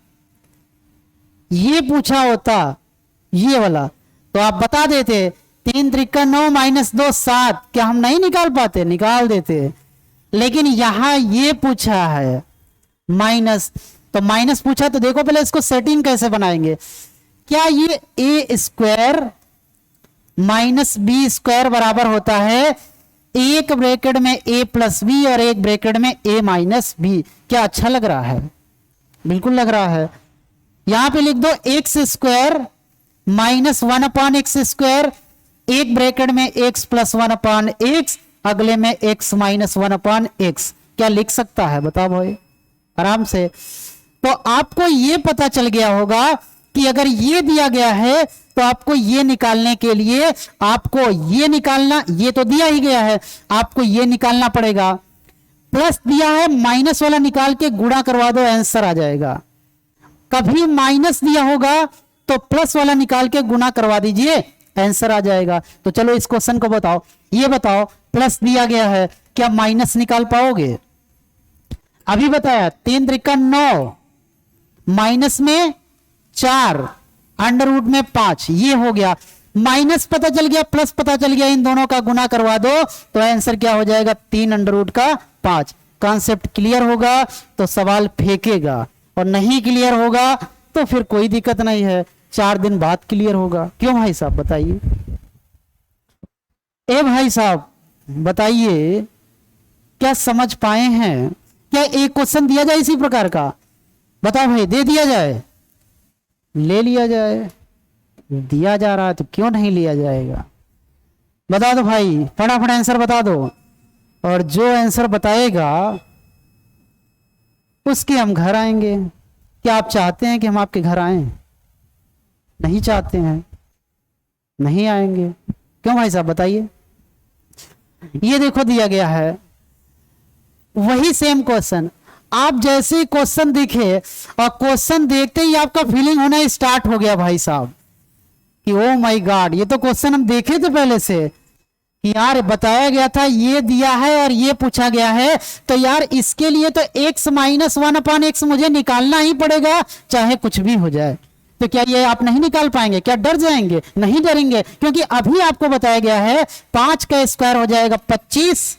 ये पूछा होता ये वाला, तो आप बता देते 3 त्रिका 9 माइनस 2 7, क्या हम नहीं निकाल पाते? निकाल देते। लेकिन यहां ये पूछा है माइनस, तो माइनस पूछा तो देखो पहले इसको सेटिंग कैसे बनाएंगे। क्या ये ए स्क्वायर माइनस बी स्क्वायर बराबर होता है एक ब्रैकेट में ए प्लस बी और एक ब्रैकेट में ए माइनस बी? क्या अच्छा लग रहा है? बिल्कुल लग रहा है। यहां पे लिख दो x square minus 1 upon x square, एक ब्रैकेट में एक्स प्लस 1 अपॉन एक्स, अगले में एक्स माइनस 1 अपॉन एक्स। क्या लिख सकता है? बताओ भाई आराम से। तो आपको यह पता चल गया होगा कि अगर ये दिया गया है तो आपको ये निकालने के लिए आपको ये निकालना, ये तो दिया ही गया है, आपको ये निकालना पड़ेगा। प्लस दिया है, माइनस वाला निकाल के गुणा करवा दो, आंसर आ जाएगा। कभी माइनस दिया होगा तो प्लस वाला निकाल के गुणा करवा दीजिए, आंसर आ जाएगा। तो चलो इस क्वेश्चन को बताओ, ये बताओ प्लस दिया गया है, क्या माइनस निकाल पाओगे? अभी बताया 3 त्रिका 9, माइनस में 4, अंडर रूट में 5, ये हो गया। माइनस पता चल गया, प्लस पता चल गया, इन दोनों का गुना करवा दो तो आंसर क्या हो जाएगा? 3 अंडर रूट का 5। कॉन्सेप्ट क्लियर होगा तो सवाल फेंकेगा, और नहीं क्लियर होगा तो फिर कोई दिक्कत नहीं है, 4 दिन बाद क्लियर होगा। क्यों भाई साहब बताइए? ए भाई साहब बताइए, क्या समझ पाए हैं? क्या एक क्वेश्चन दिया जाए इसी प्रकार का? बताओ भाई, दे दिया जाए? ले लिया जाए। दिया जा रहा है तो क्यों नहीं लिया जाएगा? बता दो भाई, फटाफट आंसर बता दो, और जो आंसर बताएगा उसके हम घर आएंगे। क्या आप चाहते हैं कि हम आपके घर आएं? नहीं चाहते हैं, नहीं आएंगे। क्यों भाई साहब बताइए? ये देखो दिया गया है वही सेम क्वेश्चन। आप जैसे क्वेश्चन दिखे और क्वेश्चन देखते ही आपका फीलिंग होना स्टार्ट हो गया भाई साहब कि ओ माय गॉड, ये तो क्वेश्चन हम देखे थे पहले से कि यार बताया गया था, ये दिया है और ये पूछा गया है, तो यार इसके लिए तो x माइनस 1 अपॉन एक्स मुझे निकालना ही पड़ेगा, चाहे कुछ भी हो जाए। तो क्या ये आप नहीं निकाल पाएंगे? क्या डर जाएंगे? नहीं डरेंगे, क्योंकि अभी आपको बताया गया है 5 का स्क्वायर हो जाएगा 25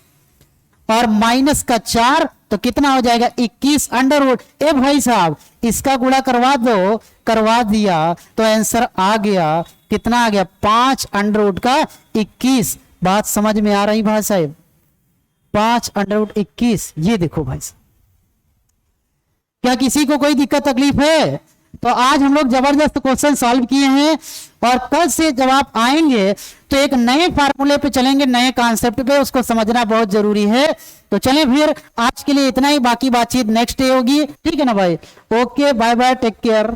और माइनस का 4 तो कितना हो जाएगा? 21 अंडर रूट। ए भाई साहब इसका गुणा करवा दो, करवा दिया तो आंसर आ गया। कितना आ गया? 5 अंडर रूट का 21। बात समझ में आ रही भाई साहब? 5 अंडर रूट 21। ये देखो भाई साहब, क्या किसी को कोई दिक्कत तकलीफ है? तो आज हम लोग जबरदस्त क्वेश्चन सॉल्व किए हैं, और कल से जब आप आएंगे तो एक नए फार्मूले पे चलेंगे, नए कॉन्सेप्ट पे, उसको समझना बहुत जरूरी है। तो चलें फिर आज के लिए इतना ही, बाकी बातचीत नेक्स्ट डे होगी, ठीक है ना भाई? Okay, bye bye, take care.